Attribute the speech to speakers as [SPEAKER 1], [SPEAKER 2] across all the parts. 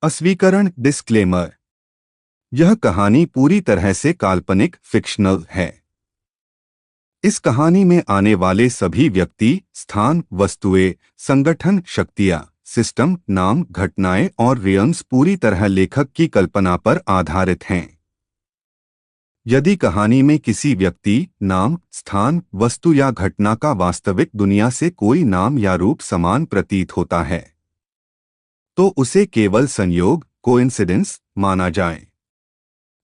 [SPEAKER 1] अस्वीकरण disclaimer. यह कहानी पूरी तरह से काल्पनिक फिक्शनल है। इस कहानी में आने वाले सभी व्यक्ति, स्थान, वस्तुएं, संगठन, शक्तियां, सिस्टम, नाम, घटनाएं और रियम्स पूरी तरह लेखक की कल्पना पर आधारित हैं। यदि कहानी में किसी व्यक्ति, नाम, स्थान, वस्तु या घटना का वास्तविक दुनिया से कोई नाम या रूप समान प्रतीत होता है, तो उसे केवल संयोग, कोइंसिडेंस माना जाए।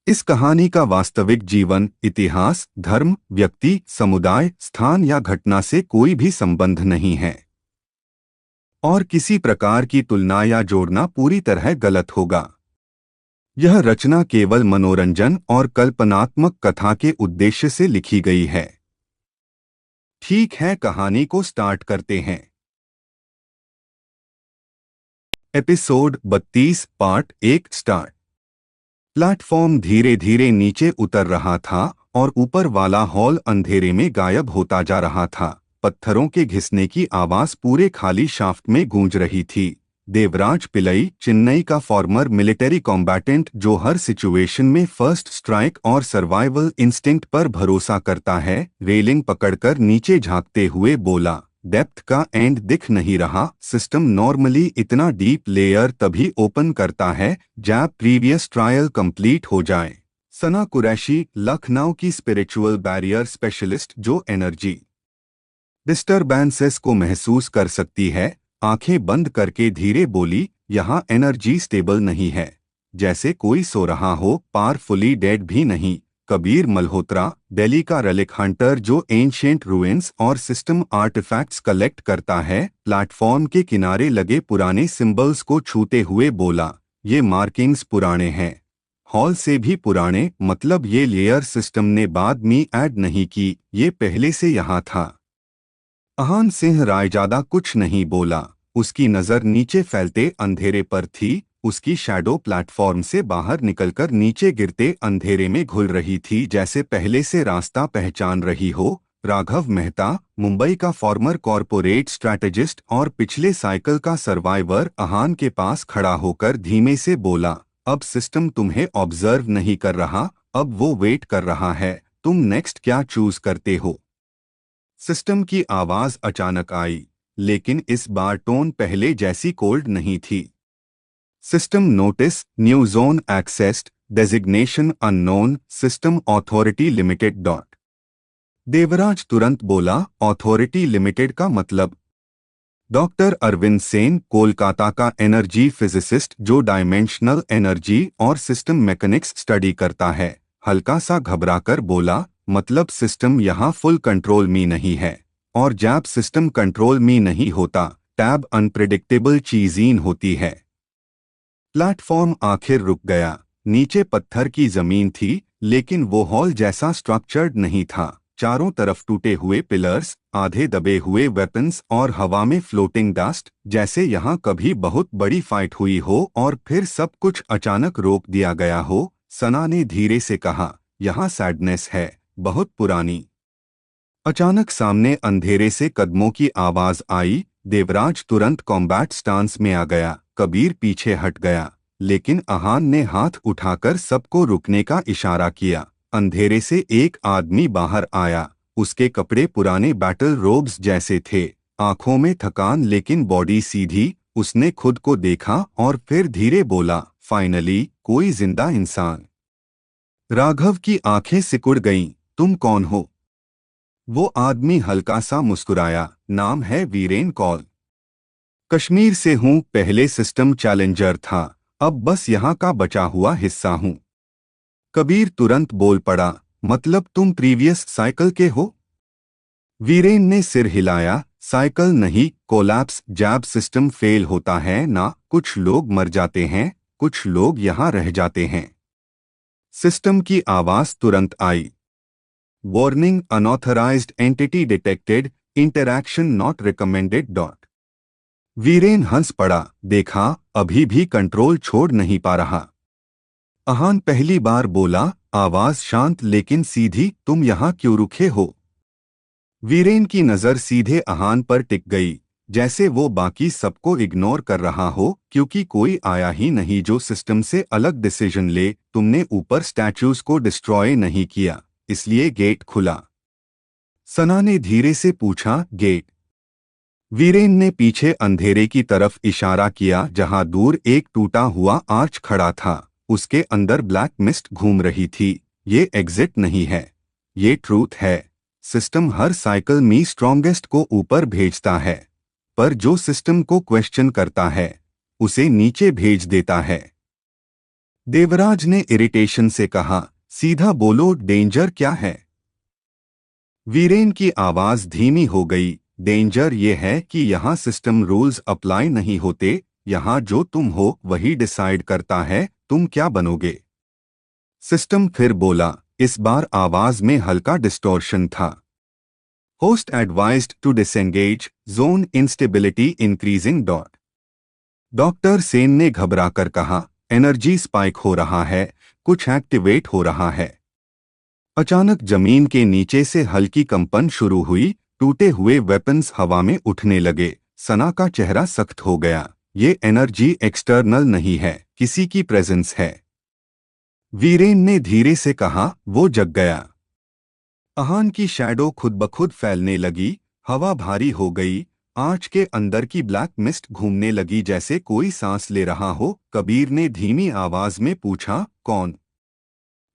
[SPEAKER 1] इस कहानी का वास्तविक जीवन, इतिहास, धर्म, व्यक्ति, समुदाय, स्थान या घटना से कोई भी संबंध नहीं है, और किसी प्रकार की तुलना या जोड़ना पूरी तरह गलत होगा। यह रचना केवल मनोरंजन और कल्पनात्मक कथा के उद्देश्य से लिखी गई है। ठीक है, कहानी को स्टार्ट करते हैं। Episode 32 part 1 start. प्लेटफॉर्म धीरे धीरे नीचे उतर रहा था और ऊपर वाला हॉल अंधेरे में गायब होता जा रहा था। पत्थरों के घिसने की आवाज पूरे खाली शाफ्ट में गूंज रही थी। देवराज पिल्लई, चेन्नई का फॉर्मर मिलिट्री कॉम्बैटेंट जो हर सिचुएशन में फर्स्ट स्ट्राइक और सर्वाइवल इंस्टिंक्ट पर भरोसा करता है, रेलिंग पकड़कर नीचे झांकते हुए बोला, डेप्थ का एंड दिख नहीं रहा। सिस्टम नॉर्मली इतना डीप लेयर तभी ओपन करता है जब प्रीवियस ट्रायल कंप्लीट हो जाए। सना कुरैशी, लखनऊ की स्पिरिचुअल बैरियर स्पेशलिस्ट जो एनर्जी डिस्टरबेंसेस को महसूस कर सकती है, आंखें बंद करके धीरे बोली, यहाँ एनर्जी स्टेबल नहीं है। जैसे कोई सो रहा हो, पावरफुली डेड भी नहीं। कबीर मल्होत्रा, दिल्ली का रेलिक हंटर जो एंशिएंट रूइंस और सिस्टम आर्टिफैक्ट्स कलेक्ट करता है, प्लेटफॉर्म के किनारे लगे पुराने सिंबल्स को छूते हुए बोला, ये मार्किंग्स पुराने हैं, हॉल से भी पुराने। मतलब ये लेयर सिस्टम ने बाद में ऐड नहीं की, ये पहले से यहाँ था। अहान सिंह रायजादा कुछ नहीं बोला। उसकी नज़र नीचे फैलते अंधेरे पर थी। उसकी शैडो प्लेटफॉर्म से बाहर निकलकर नीचे गिरते अंधेरे में घुल रही थी, जैसे पहले से रास्ता पहचान रही हो। राघव मेहता, मुंबई का फॉर्मर कॉरपोरेट स्ट्रैटेजिस्ट और पिछले साइकिल का सर्वाइवर, अहान के पास खड़ा होकर धीमे से बोला, अब सिस्टम तुम्हें ऑब्जर्व नहीं कर रहा, अब वो वेट कर रहा है, तुम नेक्स्ट क्या चूज करते हो। सिस्टम की आवाज अचानक आई, लेकिन इस बार टोन पहले जैसी कोल्ड नहीं थी। System notice, new zone accessed, designation unknown, system authority limited dot. Devraj तुरंत बोला, अथॉरिटी लिमिटेड का मतलब? डॉक्टर अरविंद सेन, कोलकाता का एनर्जी फिजिसिस्ट जो डायमेंशनल एनर्जी और सिस्टम मैकेनिक्स स्टडी करता है, हल्का सा घबराकर बोला, मतलब सिस्टम यहाँ फुल कंट्रोल में नहीं है, और जब सिस्टम कंट्रोल में नहीं होता, टैब अनप्रेडिक्टेबल चीज़ीन होती है। प्लेटफॉर्म आखिर रुक गया। नीचे पत्थर की जमीन थी, लेकिन वो हॉल जैसा स्ट्रक्चर्ड नहीं था। चारों तरफ टूटे हुए पिलर्स, आधे दबे हुए वेपन्स और हवा में फ्लोटिंग डस्ट, जैसे यहाँ कभी बहुत बड़ी फाइट हुई हो और फिर सब कुछ अचानक रोक दिया गया हो। सना ने धीरे से कहा, यहाँ सैडनेस है, बहुत पुरानी। अचानक सामने अंधेरे से कदमों की आवाज आई। देवराज तुरंत कॉम्बैट स्टांस में आ गया। कबीर पीछे हट गया, लेकिन अहान ने हाथ उठाकर सबको रुकने का इशारा किया। अंधेरे से एक आदमी बाहर आया। उसके कपड़े पुराने बैटल रोब्स जैसे थे, आंखों में थकान लेकिन बॉडी सीधी। उसने खुद को देखा और फिर धीरे बोला, फाइनली कोई जिंदा इंसान। राघव की आंखें सिकुड़ गईं। तुम कौन हो? वो आदमी हल्का सा मुस्कुराया, नाम है वीरेन कौल। कश्मीर से हूँ, पहले सिस्टम चैलेंजर था, अब बस यहाँ का बचा हुआ हिस्सा हूँ। कबीर तुरंत बोल पड़ा, मतलब तुम प्रीवियस साइकिल के हो? वीरेन ने सिर हिलाया, साइकिल नहीं, कोलैप्स जब सिस्टम फेल होता है ना, कुछ लोग मर जाते हैं, कुछ लोग यहाँ रह जाते हैं। सिस्टम की आवाज तुरंत आई, warning, unauthorised entity detected, interaction not recommended dot. Viren हंस पड़ा, देखा, अभी भी कंट्रोल छोड़ नहीं पा रहा। अहान पहली बार बोला, आवाज शांत लेकिन सीधी, तुम यहाँ क्यों रुके हो? वीरेन की नजर सीधे अहान पर टिक गई। जैसे वो बाकी सबको इग्नोर कर रहा हो क्योंकि कोई आया ही नहीं जो सिस्टम से अलग डिसीजन ले। तुमने ऊपर स्टैचूज को डिस्ट्रॉय नहीं किया, इसलिए गेट खुला। सना ने धीरे से पूछा, गेट? वीरेन ने पीछे अंधेरे की तरफ इशारा किया जहां दूर एक टूटा हुआ आर्च खड़ा था। उसके अंदर ब्लैक मिस्ट घूम रही थी। ये एग्जिट नहीं है, ये ट्रूथ है। सिस्टम हर साइकिल में स्ट्रॉन्गेस्ट को ऊपर भेजता है, पर जो सिस्टम को क्वेश्चन करता है उसे नीचे भेज देता है। देवराज ने इरिटेशन से कहा, सीधा बोलो, डेंजर क्या है? वीरेन की आवाज धीमी हो गई। डेंजर ये है कि यहाँ सिस्टम रूल्स अप्लाई नहीं होते। यहाँ जो तुम हो वही डिसाइड करता है तुम क्या बनोगे। सिस्टम फिर बोला, इस बार आवाज में हल्का डिस्टॉर्शन था। Host advised to disengage, zone instability increasing dot. Doctor Sen ने घबराकर कहा, एनर्जी स्पाइक हो रहा है, कुछ एक्टिवेट हो रहा है। अचानक जमीन के नीचे से हल्की कंपन शुरू हुई। टूटे हुए वेपन्स हवा में उठने लगे। सना का चेहरा सख्त हो गया। ये एनर्जी एक्सटर्नल नहीं है, किसी की प्रेजेंस है। वीरेन ने धीरे से कहा, वो जग गया। अहान की शैडो खुद ब खुद फैलने लगी। हवा भारी हो गई। आँच के अंदर की ब्लैक मिस्ट घूमने लगी जैसे कोई सांस ले रहा हो। कबीर ने धीमी आवाज में पूछा, कौन?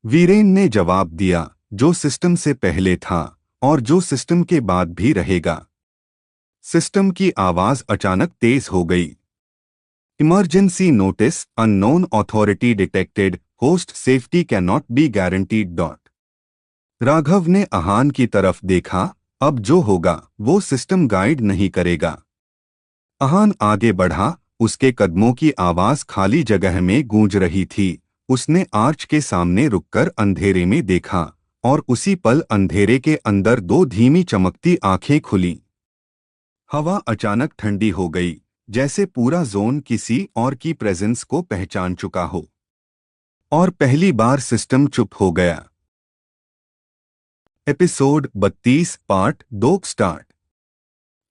[SPEAKER 1] वीरेन ने जवाब दिया, जो सिस्टम से पहले था और जो सिस्टम के बाद भी रहेगा। सिस्टम की आवाज अचानक तेज हो गई। Emergency notice, unknown authority detected, host safety can not be guaranteed dot. Raghav ने अहान की तरफ देखा। अब जो होगा वो सिस्टम गाइड नहीं करेगा। अहान आगे बढ़ा। उसके कदमों की आवाज खाली जगह में गूंज रही थी। उसने आर्च के सामने रुककर अंधेरे में देखा और उसी पल अंधेरे के अंदर दो धीमी चमकती आंखें खुलीं। हवा अचानक ठंडी हो गई, जैसे पूरा जोन किसी और की प्रेजेंस को पहचान चुका हो। और पहली बार सिस्टम चुप हो गया। Episode 32 part 2 start.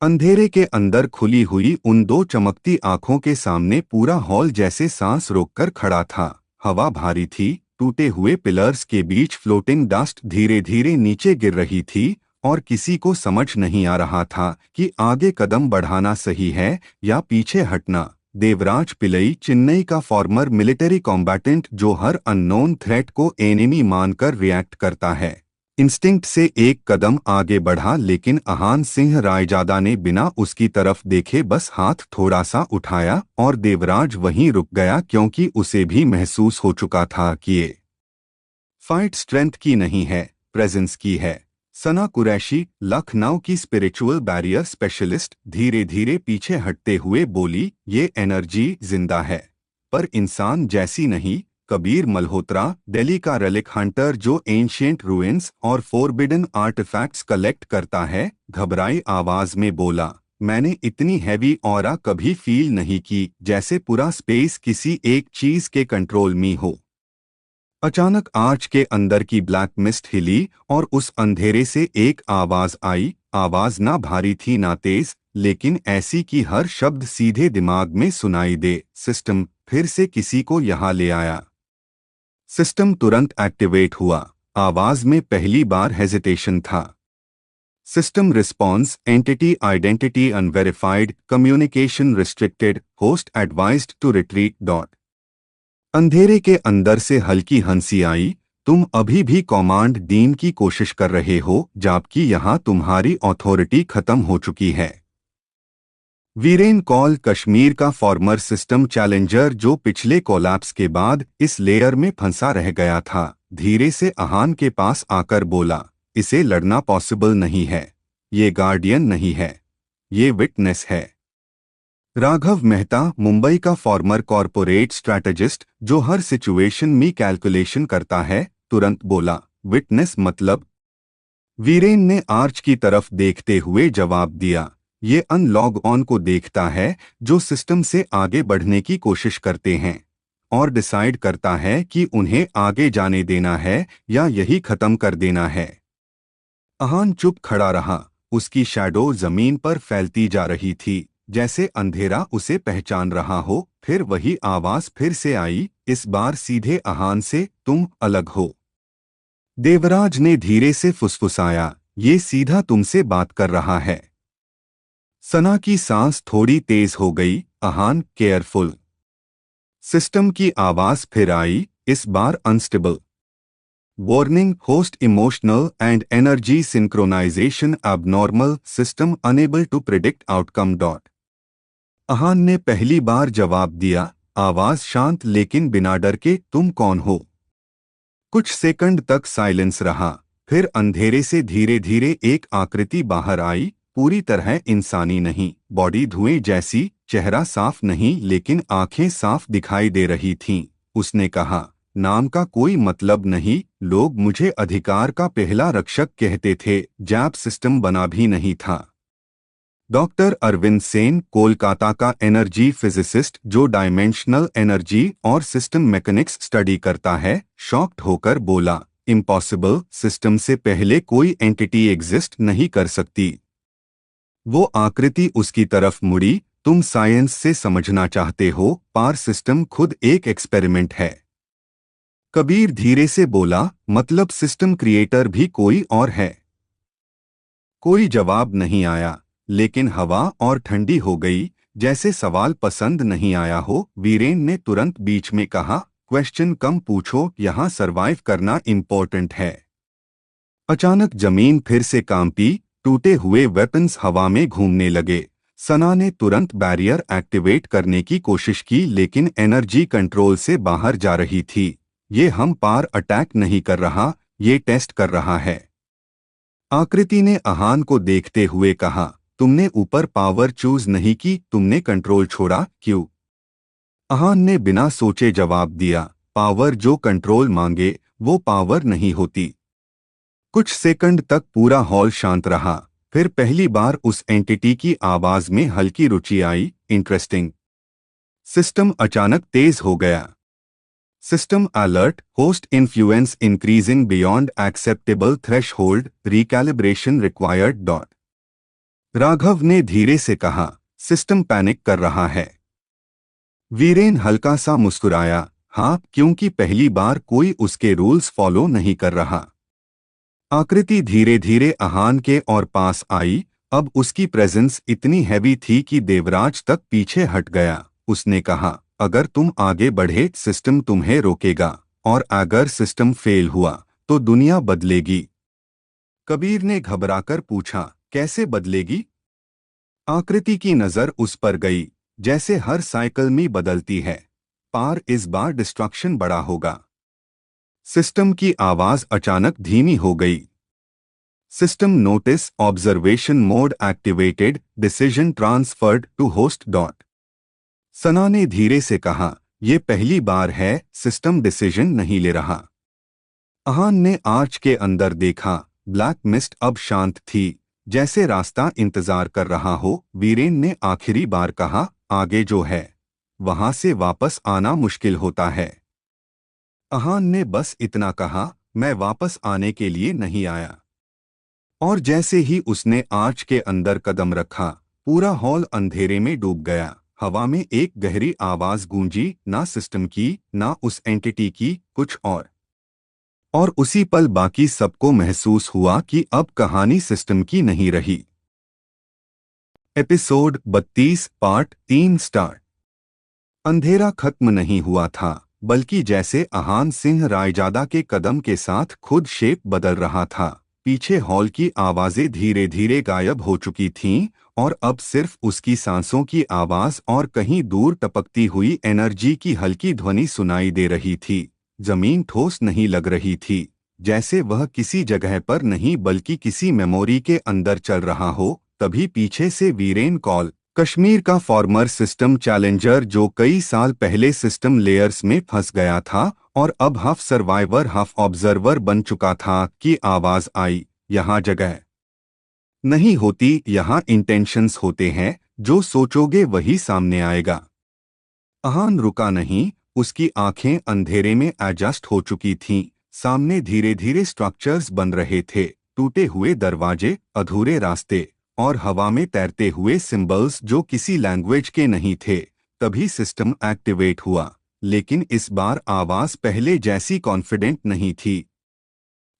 [SPEAKER 1] अंधेरे के अंदर खुली हुई उन दो चमकती आंखों के सामने पूरा हॉल जैसे सांस रोककर खड़ा था। हवा भारी थी। टूटे हुए पिलर्स के बीच फ्लोटिंग डस्ट धीरे धीरे नीचे गिर रही थी और किसी को समझ नहीं आ रहा था कि आगे कदम बढ़ाना सही है या पीछे हटना। देवराज पिल्लई, चेन्नई का फॉर्मर मिलिट्री कॉम्बैटेंट जो हर अननोन थ्रेट को एनिमी मानकर रिएक्ट करता है, इंस्टिंक्ट से एक कदम आगे बढ़ा, लेकिन अहान सिंह रायजादा ने बिना उसकी तरफ देखे बस हाथ थोड़ा सा उठाया और देवराज वहीं रुक गया क्योंकि उसे भी महसूस हो चुका था कि ये फाइट स्ट्रेंथ की नहीं है, प्रेजेंस की है। सना कुरैशी, लखनऊ की स्पिरिचुअल बैरियर स्पेशलिस्ट, धीरे धीरे पीछे हटते हुए बोली, ये एनर्जी जिंदा है पर इंसान जैसी नहीं। कबीर मल्होत्रा, दिल्ली का रेलिक हंटर जो एंशिएंट रूइंस और फोरबिडन आर्टिफैक्ट्स कलेक्ट करता है, घबराई आवाज में बोला, मैंने इतनी हैवी ऑरा कभी फील नहीं की, जैसे पूरा स्पेस किसी एक चीज के कंट्रोल में हो। अचानक आर्च के अंदर की ब्लैक मिस्ट हिली और उस अंधेरे से एक आवाज आई। आवाज ना भारी थी ना तेज, लेकिन ऐसी कि हर शब्द सीधे दिमाग में सुनाई दे, सिस्टम फिर से किसी को यहाँ ले आया। सिस्टम तुरंत एक्टिवेट हुआ। आवाज में पहली बार हेजिटेशन था। System response, entity identity unverified, communication restricted, host advised to retreat dot. अंधेरे के अंदर से हल्की हंसी आई। तुम अभी भी कमांड डीन की कोशिश कर रहे हो, जबकि यहाँ तुम्हारी अथॉरिटी खत्म हो चुकी है। वीरेन कॉल, कश्मीर का फॉर्मर सिस्टम चैलेंजर जो पिछले कोलैप्स के बाद इस लेयर में फंसा रह गया था, धीरे से अहान के पास आकर बोला, इसे लड़ना पॉसिबल नहीं है। ये गार्डियन नहीं है, ये विटनेस है। राघव मेहता, मुंबई का फॉर्मर कॉरपोरेट स्ट्रैटेजिस्ट जो हर सिचुएशन में कैलकुलेशन करता है, तुरंत बोला, विटनेस मतलब? वीरेन ने आर्च की तरफ देखते हुए जवाब दिया, ये अनलॉग ऑन को देखता है जो सिस्टम से आगे बढ़ने की कोशिश करते हैं और डिसाइड करता है कि उन्हें आगे जाने देना है या यही खत्म कर देना है। अहान चुप खड़ा रहा। उसकी शैडो जमीन पर फैलती जा रही थी, जैसे अंधेरा उसे पहचान रहा हो। फिर वही आवाज फिर से आई, इस बार सीधे आहान से, तुम अलग हो। देवराज ने धीरे से फुसफुसाया, ये सीधा तुमसे बात कर रहा है। सना की सांस थोड़ी तेज हो गई। आहान, केयरफुल। सिस्टम की आवाज फिर आई, इस बार unstable. Warning, host emotional and energy synchronisation abnormal, system unable to predict outcome dot. Aahan ने पहली बार जवाब दिया, आवाज शांत लेकिन बिना डर के, तुम कौन हो। कुछ सेकंड तक साइलेंस रहा। फिर अंधेरे से धीरे धीरे एक आकृति बाहर आई, पूरी तरह इंसानी नहीं, बॉडी धुएं जैसी, चेहरा साफ नहीं लेकिन आंखें साफ दिखाई दे रही थीं। उसने कहा, नाम का कोई मतलब नहीं, लोग मुझे अधिकार का पहला रक्षक कहते थे, जैब सिस्टम बना भी नहीं था। डॉक्टर अरविंद सेन, कोलकाता का एनर्जी फिजिसिस्ट जो डायमेंशनल एनर्जी और सिस्टम मैकेनिक्स स्टडी करता है, शॉक्ड होकर बोला, इम्पॉसिबल, सिस्टम से पहले कोई एंटिटी एग्जिस्ट नहीं कर सकती। वो आकृति उसकी तरफ मुड़ी, तुम साइंस से समझना चाहते हो, पार सिस्टम खुद एक एक्सपेरिमेंट है। कबीर धीरे से बोला, मतलब सिस्टम क्रिएटर भी कोई और है। कोई जवाब नहीं आया, लेकिन हवा और ठंडी हो गई, जैसे सवाल पसंद नहीं आया हो। वीरेन ने तुरंत बीच में कहा, क्वेश्चन कम पूछो, यहाँ सरवाइव करना इम्पोर्टेंट है। अचानक जमीन फिर से कांपी, टूटे हुए वेपन्स हवा में घूमने लगे। सना ने तुरंत बैरियर एक्टिवेट करने की कोशिश की लेकिन एनर्जी कंट्रोल से बाहर जा रही थी। ये हम पार अटैक नहीं कर रहा, ये टेस्ट कर रहा है। आकृति ने आहान को देखते हुए कहा, तुमने ऊपर पावर चूज नहीं की, तुमने कंट्रोल छोड़ा, क्यों। आहान ने बिना सोचे जवाब दिया, पावर जो कंट्रोल मांगे वो पावर नहीं होती। कुछ सेकंड तक पूरा हॉल शांत रहा। फिर पहली बार उस एंटिटी की आवाज में हल्की रुचि आई, इंटरेस्टिंग। सिस्टम अचानक तेज हो गया। System alert, host influence increasing beyond acceptable threshold, recalibration required dot. Raghav ने धीरे से कहा, सिस्टम पैनिक कर रहा है। वीरेन हल्का सा मुस्कुराया, हाँ, क्योंकि पहली बार कोई उसके रूल्स फॉलो नहीं कर रहा। आकृति धीरे धीरे आहान के और पास आई। अब उसकी प्रेजेंस इतनी हैवी थी कि देवराज तक पीछे हट गया। उसने कहा, अगर तुम आगे बढ़े सिस्टम तुम्हें रोकेगा, और अगर सिस्टम फेल हुआ तो दुनिया बदलेगी। कबीर ने घबराकर पूछा, कैसे बदलेगी। आकृति की नजर उस पर गई, जैसे हर साइकिल में बदलती है। पार इस बार डिस्ट्रक्शन बड़ा होगा। सिस्टम की आवाज अचानक धीमी हो गई। System notice, observation mode activated, decision transferred to host dot. Sana ने धीरे से कहा, यह पहली बार है सिस्टम डिसीजन नहीं ले रहा। आहान ने आर्च के अंदर देखा, ब्लैक मिस्ट अब शांत थी, जैसे रास्ता इंतजार कर रहा हो। वीरेन ने आखिरी बार कहा, आगे जो है वहां से वापस आना मुश्किल होता है। आहान ने बस इतना कहा, मैं वापस आने के लिए नहीं आया। और जैसे ही उसने आर्च के अंदर कदम रखा, पूरा हॉल अंधेरे में डूब गया। हवा में एक गहरी आवाज गूंजी, ना सिस्टम की, ना उस एंटिटी की, कुछ और उसी पल बाकी सबको महसूस हुआ कि अब कहानी सिस्टम की नहीं रही। Episode 32 part 3 start. अंधेरा खत्म नहीं हुआ था, बल्कि जैसे आहान सिंह रायजादा के कदम के साथ खुद शेप बदल रहा था। पीछे हॉल की आवाजें धीरे धीरे गायब हो चुकी थीं, और अब सिर्फ उसकी सांसों की आवाज और कहीं दूर टपकती हुई एनर्जी की हल्की ध्वनि सुनाई दे रही थी। जमीन ठोस नहीं लग रही थी, जैसे वह किसी जगह पर नहीं बल्कि किसी मेमोरी के अंदर चल रहा हो। तभी पीछे से वीरेन कॉल, कश्मीर का फॉर्मर सिस्टम चैलेंजर जो कई साल पहले सिस्टम लेयर्स में फंस गया था और अब हाफ सर्वाइवर हाफ ऑब्जर्वर बन चुका था, की आवाज आई, यहाँ जगह नहीं होती, यहाँ इंटेंशंस होते हैं, जो सोचोगे वही सामने आएगा। आहान रुका नहीं, उसकी आंखें अंधेरे में एडजस्ट हो चुकी थीं। सामने धीरे धीरे स्ट्रक्चर्स बन रहे थे, टूटे हुए दरवाजे, अधूरे रास्ते और हवा में तैरते हुए सिंबल्स जो किसी लैंग्वेज के नहीं थे। तभी सिस्टम एक्टिवेट हुआ, लेकिन इस बार आवाज पहले जैसी कॉन्फिडेंट नहीं थी।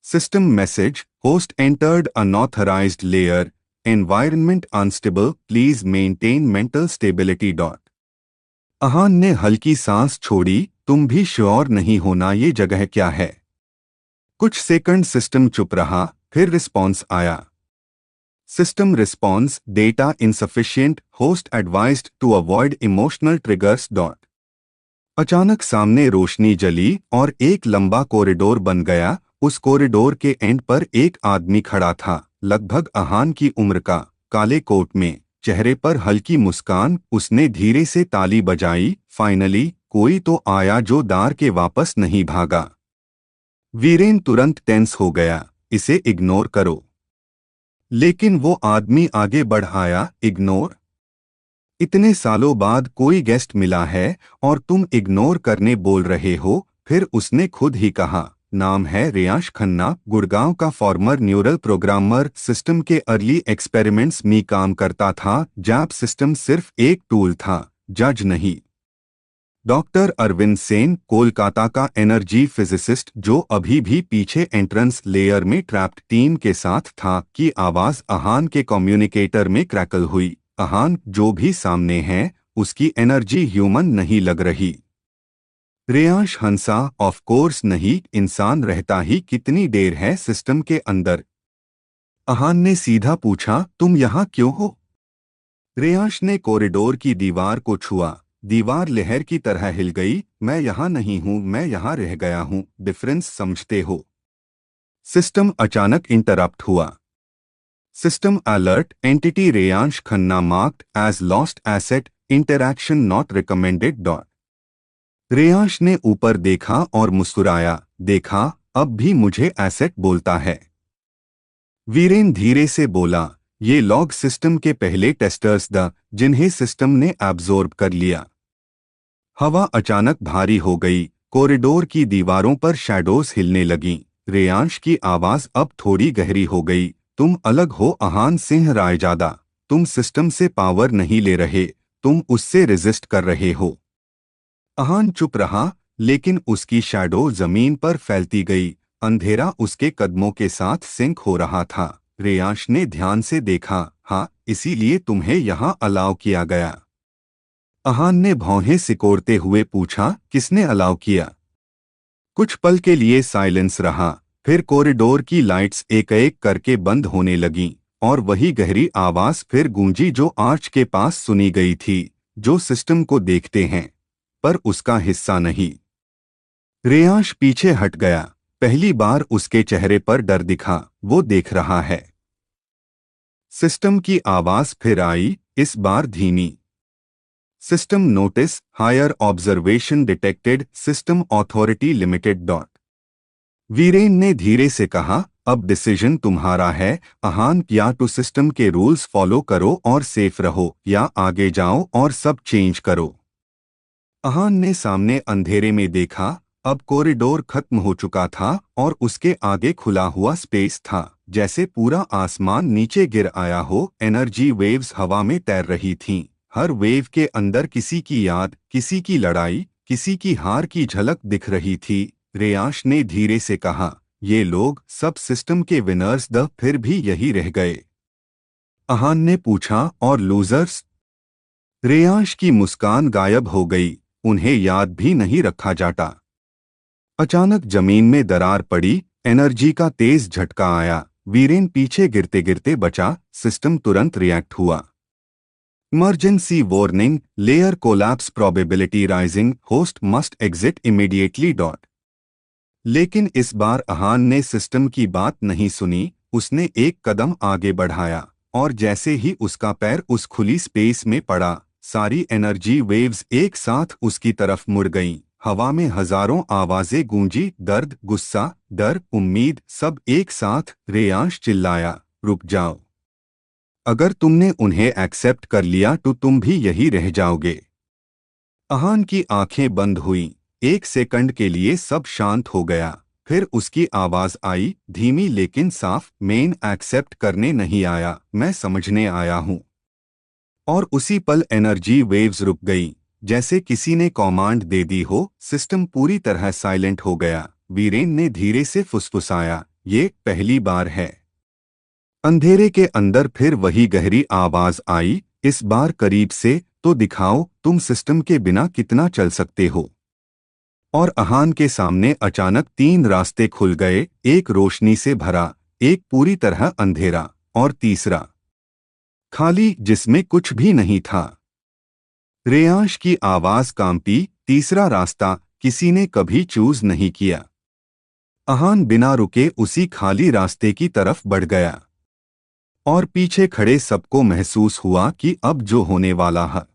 [SPEAKER 1] System message: host entered unauthorised layer, environment unstable, please maintain mental stability dot. Ahan ने हल्की सांस छोड़ी। तुम भी श्योर नहीं होना ये जगह क्या है? कुछ सेकंड सिस्टम चुप रहा, फिर रिस्पॉन्स आया। System response: data insufficient, host advised to avoid emotional triggers dot. अचानक सामने रोशनी जली और एक लंबा कॉरिडोर बन गया। उस कॉरिडोर के एंड पर एक आदमी खड़ा था, लगभग अहान की उम्र का, काले कोट में, चेहरे पर हल्की मुस्कान। उसने धीरे से ताली बजाई। फाइनली कोई तो आया जो दार के वापस नहीं भागा। वीरेन तुरंत टेंस हो गया। इसे इग्नोर करो। लेकिन वो आदमी आगे बढ़ आया। इग्नोर? इतने सालों बाद कोई गेस्ट मिला है और तुम इग्नोर करने बोल रहे हो? फिर उसने खुद ही कहा, नाम है रेयांश खन्ना, गुड़गांव का फॉर्मर न्यूरल प्रोग्रामर, सिस्टम के अर्ली एक्सपेरिमेंट्स में काम करता था। जैप सिस्टम सिर्फ एक टूल था, जज नहीं। डॉक्टर अरविंद सेन, कोलकाता का एनर्जी फिजिसिस्ट जो अभी भी पीछे एंट्रेंस लेयर में ट्रैप्ड टीम के साथ था, की आवाज अहान के कम्युनिकेटर में क्रैकल हुई। अहान, जो भी सामने है, उसकी एनर्जी ह्यूमन नहीं लग रही। रेयांश हंसा, ऑफ कोर्स नहीं, इंसान रहता ही कितनी देर है सिस्टम के अंदर। अहान ने सीधा पूछा, तुम यहाँ क्यों हो? रेयांश ने कॉरिडोर की दीवार को छुआ। दीवार लहर की तरह हिल गई। मैं यहाँ नहीं हूँ, मैं यहाँ रह गया हूँ। डिफरेंस समझते हो? सिस्टम अचानक इंटरप्ट हुआ। System alert, entity Reyansh Khanna marked as lost asset, interaction not recommended dot. Reyansh ने ऊपर देखा और मुस्कुराया। देखा, अब भी मुझे एसेट बोलता है। वीरेन धीरे से बोला, ये लॉग सिस्टम के पहले टेस्टर्स द, जिन्हें सिस्टम ने एब्जॉर्ब कर लिया। हवा अचानक भारी हो गई। कॉरिडोर की दीवारों पर शैडोज हिलने लगीं। रेयांश की आवाज अब थोड़ी गहरी हो गई। तुम अलग हो अहान सिंह रायजादा। तुम सिस्टम से पावर नहीं ले रहे, तुम उससे रेजिस्ट कर रहे हो। अहान चुप रहा, लेकिन उसकी शैडो जमीन पर फैलती गई। अंधेरा उसके कदमों के साथ सिंक हो रहा था। रेयांश ने ध्यान से देखा। हाँ, इसीलिए तुम्हें यहाँ अलाउ किया गया। अहान ने भौहें सिकोड़ते हुए पूछा, किसने अलाउ किया? कुछ पल के लिए साइलेंस रहा। फिर कॉरिडोर की लाइट्स एक एक करके बंद होने लगीं और वही गहरी आवाज फिर गूंजी जो आर्च के पास सुनी गई थी, जो सिस्टम को देखते हैं पर उसका हिस्सा नहीं। रेयांश पीछे हट गया। पहली बार उसके चेहरे पर डर दिखा। वो देख रहा है। सिस्टम की आवाज फिर आई, इस बार धीमी। System notice, higher observation detected, system authority limited dot. Viren ने धीरे से कहा, अब डिसीजन तुम्हारा है अहान, या तो सिस्टम के रूल्स फॉलो करो और सेफ रहो, या आगे जाओ और सब चेंज करो। अहान ने सामने अंधेरे में देखा। अब कॉरिडोर खत्म हो चुका था और उसके आगे खुला हुआ स्पेस था, जैसे पूरा आसमान नीचे गिर आया हो। एनर्जी वेव्स हवा में तैर रही थीं। हर वेव के अंदर किसी की याद, किसी की लड़ाई, किसी की हार की झलक दिख रही थी। रेयांश ने धीरे से कहा, ये लोग सब सिस्टम के विनर्स द, फिर भी यही रह गए। अहान ने पूछा, और लूजर्स? रेयांश की मुस्कान गायब हो गई। उन्हें याद भी नहीं रखा जाता। अचानक जमीन में दरार पड़ी। एनर्जी का तेज झटका आया। वीरेन पीछे गिरते गिरते बचा। सिस्टम तुरंत रिएक्ट हुआ। Emergency warning, layer collapse probability rising, host must exit immediately dot. लेकिन इस बार अहान ने सिस्टम की बात नहीं सुनी। उसने एक कदम आगे बढ़ाया और जैसे ही उसका पैर उस खुली स्पेस में पड़ा, सारी एनर्जी वेव्स एक साथ उसकी तरफ मुड़ गईं। हवा में हजारों आवाजें गूंजी, दर्द, गुस्सा, डर, उम्मीद, सब एक साथ। रेयांश चिल्लाया, रुक जाओ। अगर तुमने उन्हें एक्सेप्ट कर लिया तो तुम भी यही रह जाओगे। अहान की आंखें बंद हुईं। एक सेकंड के लिए सब शांत हो गया। फिर उसकी आवाज आई, धीमी लेकिन साफ, मेन एक्सेप्ट करने नहीं आया, मैं समझने आया हूं। और उसी पल एनर्जी वेव्स रुक गई, जैसे किसी ने कमांड दे दी हो। सिस्टम पूरी तरह साइलेंट हो गया। वीरेन ने धीरे से फुसफुसाया, ये पहली बार है। अंधेरे के अंदर फिर वही गहरी आवाज आई, इस बार करीब से तो दिखाओ तुम सिस्टम के बिना कितना चल सकते हो। और अहान के सामने अचानक 3 रास्ते खुल गए, एक रोशनी से भरा, एक पूरी तरह अंधेरा, और तीसरा खाली जिसमें कुछ भी नहीं था। रेयांश की आवाज कांपी, तीसरा रास्ता किसी ने कभी चूज नहीं किया। अहान बिना रुके उसी खाली रास्ते की तरफ बढ़ गया, और पीछे खड़े सबको महसूस हुआ कि अब जो होने वाला है।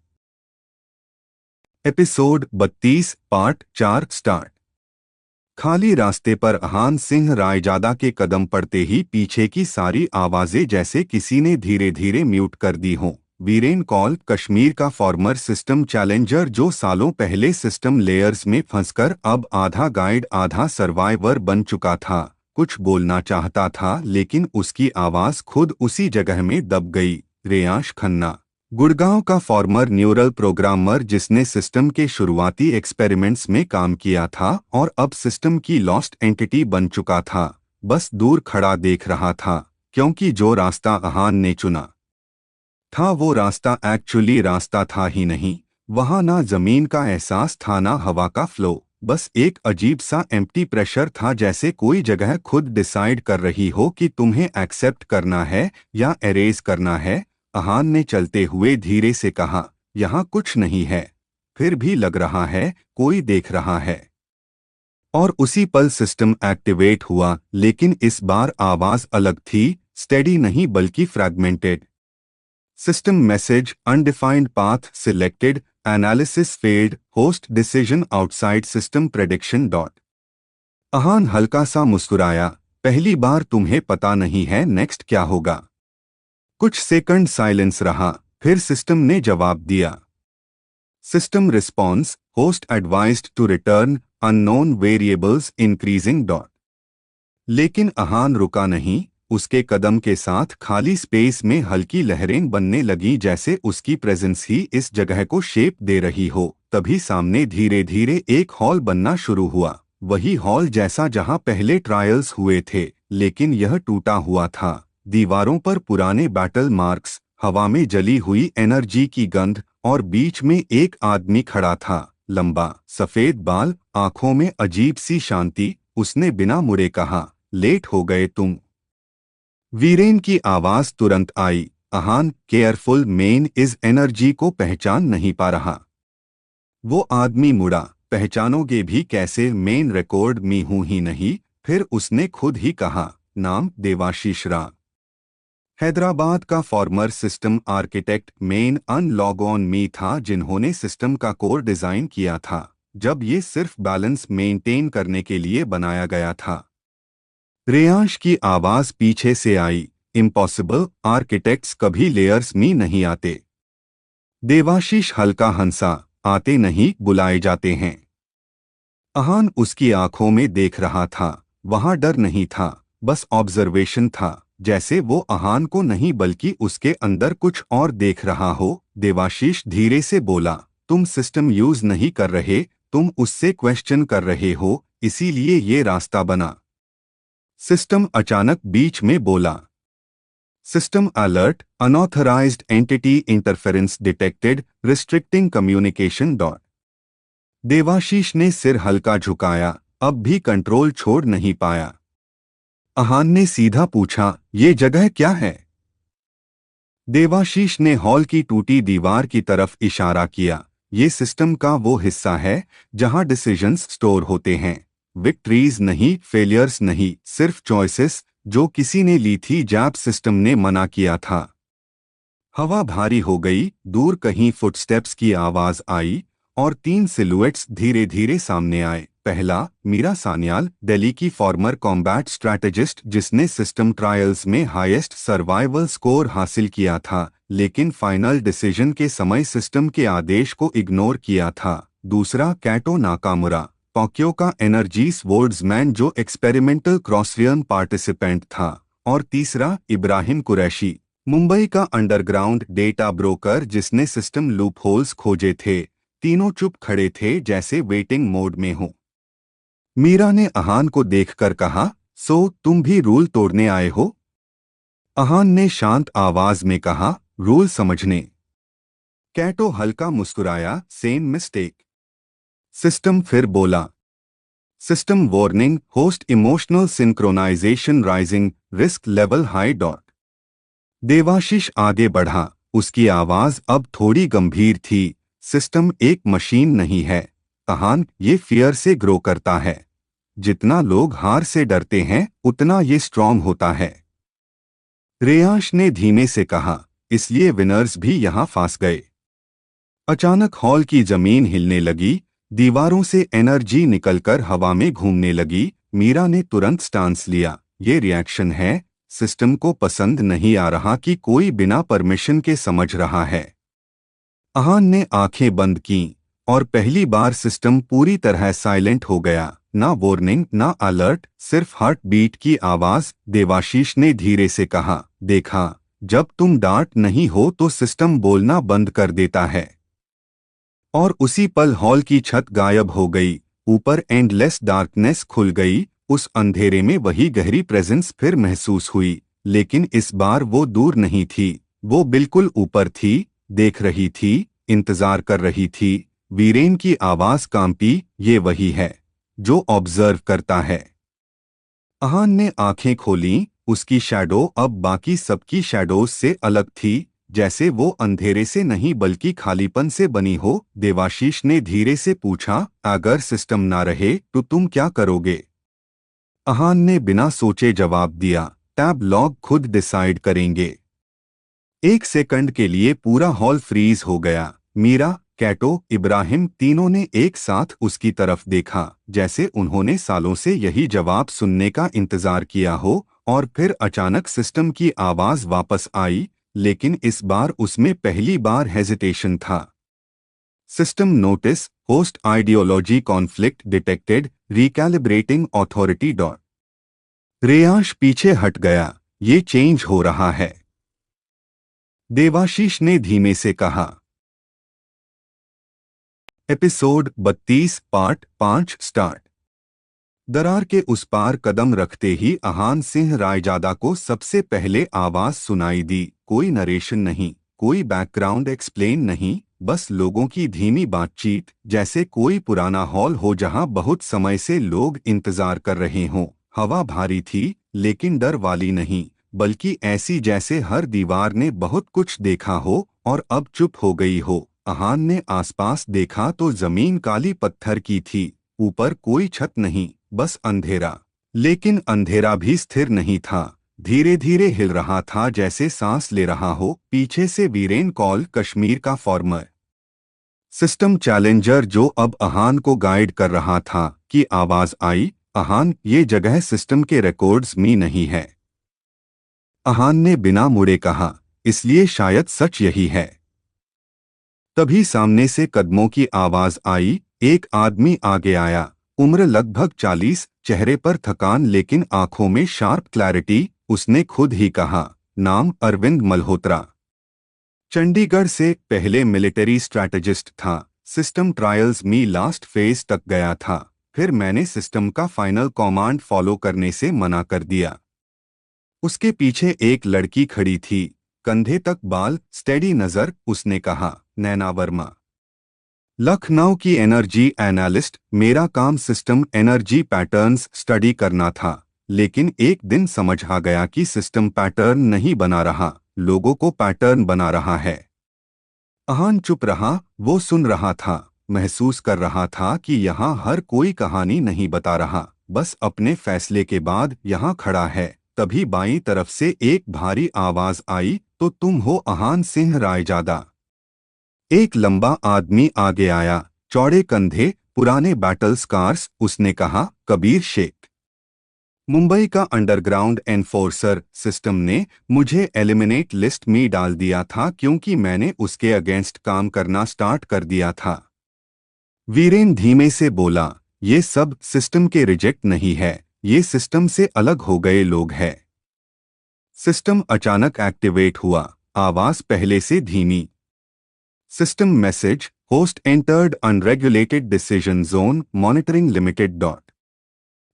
[SPEAKER 1] Episode 32 part 4 start. खाली रास्ते पर अहान सिंह रायजादा के कदम पड़ते ही पीछे की सारी आवाजें जैसे किसी ने धीरे धीरे म्यूट कर दी हों। वीरेन कॉल, कश्मीर का फॉर्मर सिस्टम चैलेंजर, जो सालों पहले सिस्टम लेयर्स में फंसकर अब आधा गाइड आधा सर्वाइवर बन चुका था, कुछ बोलना चाहता था लेकिन उसकी आवाज खुद उसी जगह में दब गई। रेयांश खन्ना, गुड़गांव का फॉर्मर न्यूरल प्रोग्रामर, जिसने सिस्टम के शुरुआती एक्सपेरिमेंट्स में काम किया था और अब सिस्टम की लॉस्ट एंटिटी बन चुका था, बस दूर खड़ा देख रहा था, क्योंकि जो रास्ता अहान ने चुना था वो रास्ता एक्चुअली रास्ता था ही नहीं। वहां ना जमीन का एहसास था ना हवा का फ्लो, बस एक अजीब सा एम्प्टी प्रेशर था, जैसे कोई जगह खुद डिसाइड कर रही हो कि तुम्हें एक्सेप्ट करना है या एरेज करना है। अहान ने चलते हुए धीरे से कहा, यहाँ कुछ नहीं है, फिर भी लग रहा है कोई देख रहा है। और उसी पल सिस्टम एक्टिवेट हुआ, लेकिन इस बार आवाज अलग थी, स्टेडी नहीं बल्कि fragmented. System message, undefined path selected, analysis failed, host decision outside system prediction dot. Ahan हल्का सा मुस्कुराया, पहली बार तुम्हें पता नहीं है नेक्स्ट क्या होगा। कुछ सेकंड साइलेंस रहा, फिर सिस्टम ने जवाब दिया। System response, host advised to return, unknown variables increasing dot. लेकिन अहान रुका नहीं, उसके कदम के साथ खाली स्पेस में हल्की लहरें बनने लगी, जैसे उसकी प्रेजेंस ही इस जगह को शेप दे रही हो। तभी सामने धीरे धीरे एक हॉल बनना शुरू हुआ, वही हॉल जैसा जहां पहले ट्रायल्स हुए थे, लेकिन यह टूटा हुआ था। दीवारों पर पुराने बैटल मार्क्स, हवा में जली हुई एनर्जी की गंध, और बीच में एक आदमी खड़ा था, लंबा, सफेद बाल, आंखों में अजीब सी शांति। उसने बिना मुड़े कहा, लेट हो गए तुम। वीरेन की आवाज तुरंत आई, अहान केयरफुल, मेन इस एनर्जी को पहचान नहीं पा रहा। वो आदमी मुड़ा, पहचानोगे भी कैसे, मेन रिकॉर्ड में हूं ही नहीं। फिर उसने खुद ही कहा, नाम देवाशीष रा, हैदराबाद का farmer system architect. Main analogue on me था, जिन्होंने सिस्टम का कोर डिजाइन किया था जब ये सिर्फ बैलेंस मेंटेन करने के लिए बनाया गया था। रेयांश की आवाज पीछे से आई, इम्पॉसिबल, आर्किटेक्ट्स कभी लेयर्स में नहीं आते। देवाशीष हल्का हंसा, आते नहीं, बुलाए जाते हैं। अहान उसकी आंखों में देख रहा था, वहां डर नहीं था, बस ऑब्जर्वेशन था, जैसे वो अहान को नहीं बल्कि उसके अंदर कुछ और देख रहा हो। देवाशीष धीरे से बोला, तुम सिस्टम यूज नहीं कर रहे, तुम उससे क्वेश्चन कर रहे हो, इसीलिए ये रास्ता बना। सिस्टम अचानक बीच में बोला, system alert, unauthorized entity interference detected, restricting communication dot. Devashish ने सिर हल्का झुकाया, अब भी कंट्रोल छोड़ नहीं पाया। अहान ने सीधा पूछा, ये जगह क्या है? देवाशीष ने हॉल की टूटी दीवार की तरफ इशारा किया, ये सिस्टम का वो हिस्सा है जहां डिसीजंस स्टोर होते हैं। विक्ट्रीज नहीं, फेलियर्स नहीं, सिर्फ चॉइसेस जो किसी ने ली थी जब सिस्टम ने मना किया था। हवा भारी हो गई, दूर कहीं फुटस्टेप्स की आवाज आई और 3 सिलुएट्स धीरे धीरे सामने आए। पहला, मीरा सान्याल, दिल्ली की फॉर्मर कॉम्बैट स्ट्रैटेजिस्ट, जिसने सिस्टम ट्रायल्स में हाईएस्ट सर्वाइवल स्कोर हासिल किया था, लेकिन फाइनल डिसीजन के समय सिस्टम के आदेश को इग्नोर किया था। दूसरा, कैटो नाकामुरा, पॉक्यो का एनर्जी स्वर्ड्समैन जो एक्सपेरिमेंटल क्रॉसरियन पार्टिसिपेंट था, और तीसरा इब्राहिम कुरैशी, मुंबई का अंडरग्राउंड डेटा ब्रोकर जिसने सिस्टम लूपहोल्स खोजे थे। तीनों चुप खड़े थे जैसे वेटिंग मोड में हो। मीरा ने अहान को देखकर कहा, सो तुम भी रूल तोड़ने आए हो? अहान ने शांत आवाज में कहा, रूल समझने। कैटो हल्का मुस्कुराया, सेम मिस्टेक। सिस्टम फिर बोला, system warning, host emotional synchronization rising, risk level high dot. Devashish आगे बढ़ा, उसकी आवाज अब थोड़ी गंभीर थी। सिस्टम एक मशीन नहीं है अहान, ये फियर से ग्रो करता है। जितना लोग हार से डरते हैं उतना ये स्ट्रॉन्ग होता है। रेयांश ने धीमे से कहा, इसलिए विनर्स भी यहां फंस गए। अचानक हॉल की जमीन हिलने लगी, दीवारों से एनर्जी निकलकर हवा में घूमने लगी। मीरा ने तुरंत स्टांस लिया, ये रिएक्शन है। सिस्टम को पसंद नहीं आ रहा कि कोई बिना परमिशन के समझ रहा है। अहान ने आंखें बंद कीं और पहली बार सिस्टम पूरी तरह साइलेंट हो गया। ना वार्निंग ना अलर्ट, सिर्फ हार्ट बीट की आवाज। देवाशीष ने धीरे से कहा, देखा, जब तुम डांट नहीं हो तो सिस्टम बोलना बंद कर देता है। और उसी पल हॉल की छत गायब हो गई। ऊपर एंडलेस डार्कनेस खुल गई। उस अंधेरे में वही गहरी प्रेजेंस फिर महसूस हुई, लेकिन इस बार वो दूर नहीं थी, वो बिल्कुल ऊपर थी, देख रही थी, इंतजार कर रही थी। वीरेन की आवाज कांपी, ये वही है जो ऑब्जर्व करता है। अहान ने आंखें खोलीं, उसकी शैडो अब बाकी सबकी शैडोज से अलग थी, जैसे वो अंधेरे से नहीं बल्कि खालीपन से बनी हो। देवाशीष ने धीरे से पूछा, अगर सिस्टम ना रहे तो तुम क्या करोगे? अहान ने बिना सोचे जवाब दिया, टैब लॉग खुद डिसाइड करेंगे। एक सेकंड के लिए पूरा हॉल फ्रीज हो गया। मीरा, कैटो, इब्राहिम तीनों ने एक साथ उसकी तरफ देखा, जैसे उन्होंने सालों से यही जवाब सुनने का इंतजार किया हो। और फिर अचानक सिस्टम की आवाज वापस आई, लेकिन इस बार उसमें पहली बार हेजिटेशन था। System notice, host ideology conflict detected, recalibrating authority dot. Reyansh पीछे हट गया, ये चेंज हो रहा है। देवाशीष ने धीमे से कहा। Episode 32 part 5 start. दरार के उस पार कदम रखते ही अहान सिंह रायजादा को सबसे पहले आवाज सुनाई दी। कोई नरेशन नहीं, कोई बैकग्राउंड एक्सप्लेन नहीं, बस लोगों की धीमी बातचीत, जैसे कोई पुराना हॉल हो जहां बहुत समय से लोग इंतजार कर रहे हों। हवा भारी थी, लेकिन डर वाली नहीं, बल्कि ऐसी जैसे हर दीवार ने बहुत कुछ देखा हो और अब चुप हो गई हो। अहान ने आसपास देखा तो जमीन काली पत्थर की थी, ऊपर कोई छत नहीं, बस अंधेरा। लेकिन अंधेरा भी स्थिर नहीं था, धीरे धीरे हिल रहा था जैसे सांस ले रहा हो। पीछे से वीरेन कॉल, कश्मीर का फॉर्मर सिस्टम चैलेंजर जो अब अहान को गाइड कर रहा था, की आवाज आई, अहान, ये जगह सिस्टम के रिकॉर्ड्स में नहीं है। अहान ने बिना मुड़े कहा, इसलिए शायद सच यही है। तभी सामने से कदमों की आवाज आई। एक आदमी आगे आया, उम्र लगभग 40, चेहरे पर थकान लेकिन आंखों में शार्प क्लैरिटी। उसने खुद ही कहा, नाम अरविंद मल्होत्रा, चंडीगढ़ से, पहले मिलिट्री स्ट्रैटेजिस्ट था, सिस्टम ट्रायल्स में लास्ट फेज तक गया था, फिर मैंने सिस्टम का फाइनल कमांड फॉलो करने से मना कर दिया। उसके पीछे एक लड़की खड़ी थी, कंधे तक बाल, स्टेडी नजर। उसने कहा, नैना वर्मा, लखनऊ की एनर्जी एनालिस्ट। मेरा काम सिस्टम एनर्जी पैटर्न्स स्टडी करना था, लेकिन एक दिन समझ आ गया कि सिस्टम पैटर्न नहीं बना रहा, लोगों को पैटर्न बना रहा है। अहान चुप रहा, वो सुन रहा था, महसूस कर रहा था कि यहाँ हर कोई कहानी नहीं बता रहा, बस अपने फैसले के बाद यहाँ खड़ा है। तभी बाईं तरफ से एक भारी आवाज आई, तो तुम हो अहान सिंह रायजादा? एक लंबा आदमी आगे आया, चौड़े कंधे, पुराने बैटल स्कार्स। उसने कहा, कबीर शेख, मुंबई का अंडरग्राउंड एनफोर्सर। सिस्टम ने मुझे एलिमिनेट लिस्ट में डाल दिया था क्योंकि मैंने उसके अगेंस्ट काम करना स्टार्ट कर दिया था। वीरेन धीमे से बोला, ये सब सिस्टम के रिजेक्ट नहीं है, ये सिस्टम से अलग हो गए लोग हैं। सिस्टम अचानक एक्टिवेट हुआ, आवाज पहले से धीमी। System message, host entered unregulated decision zone monitoring limited dot.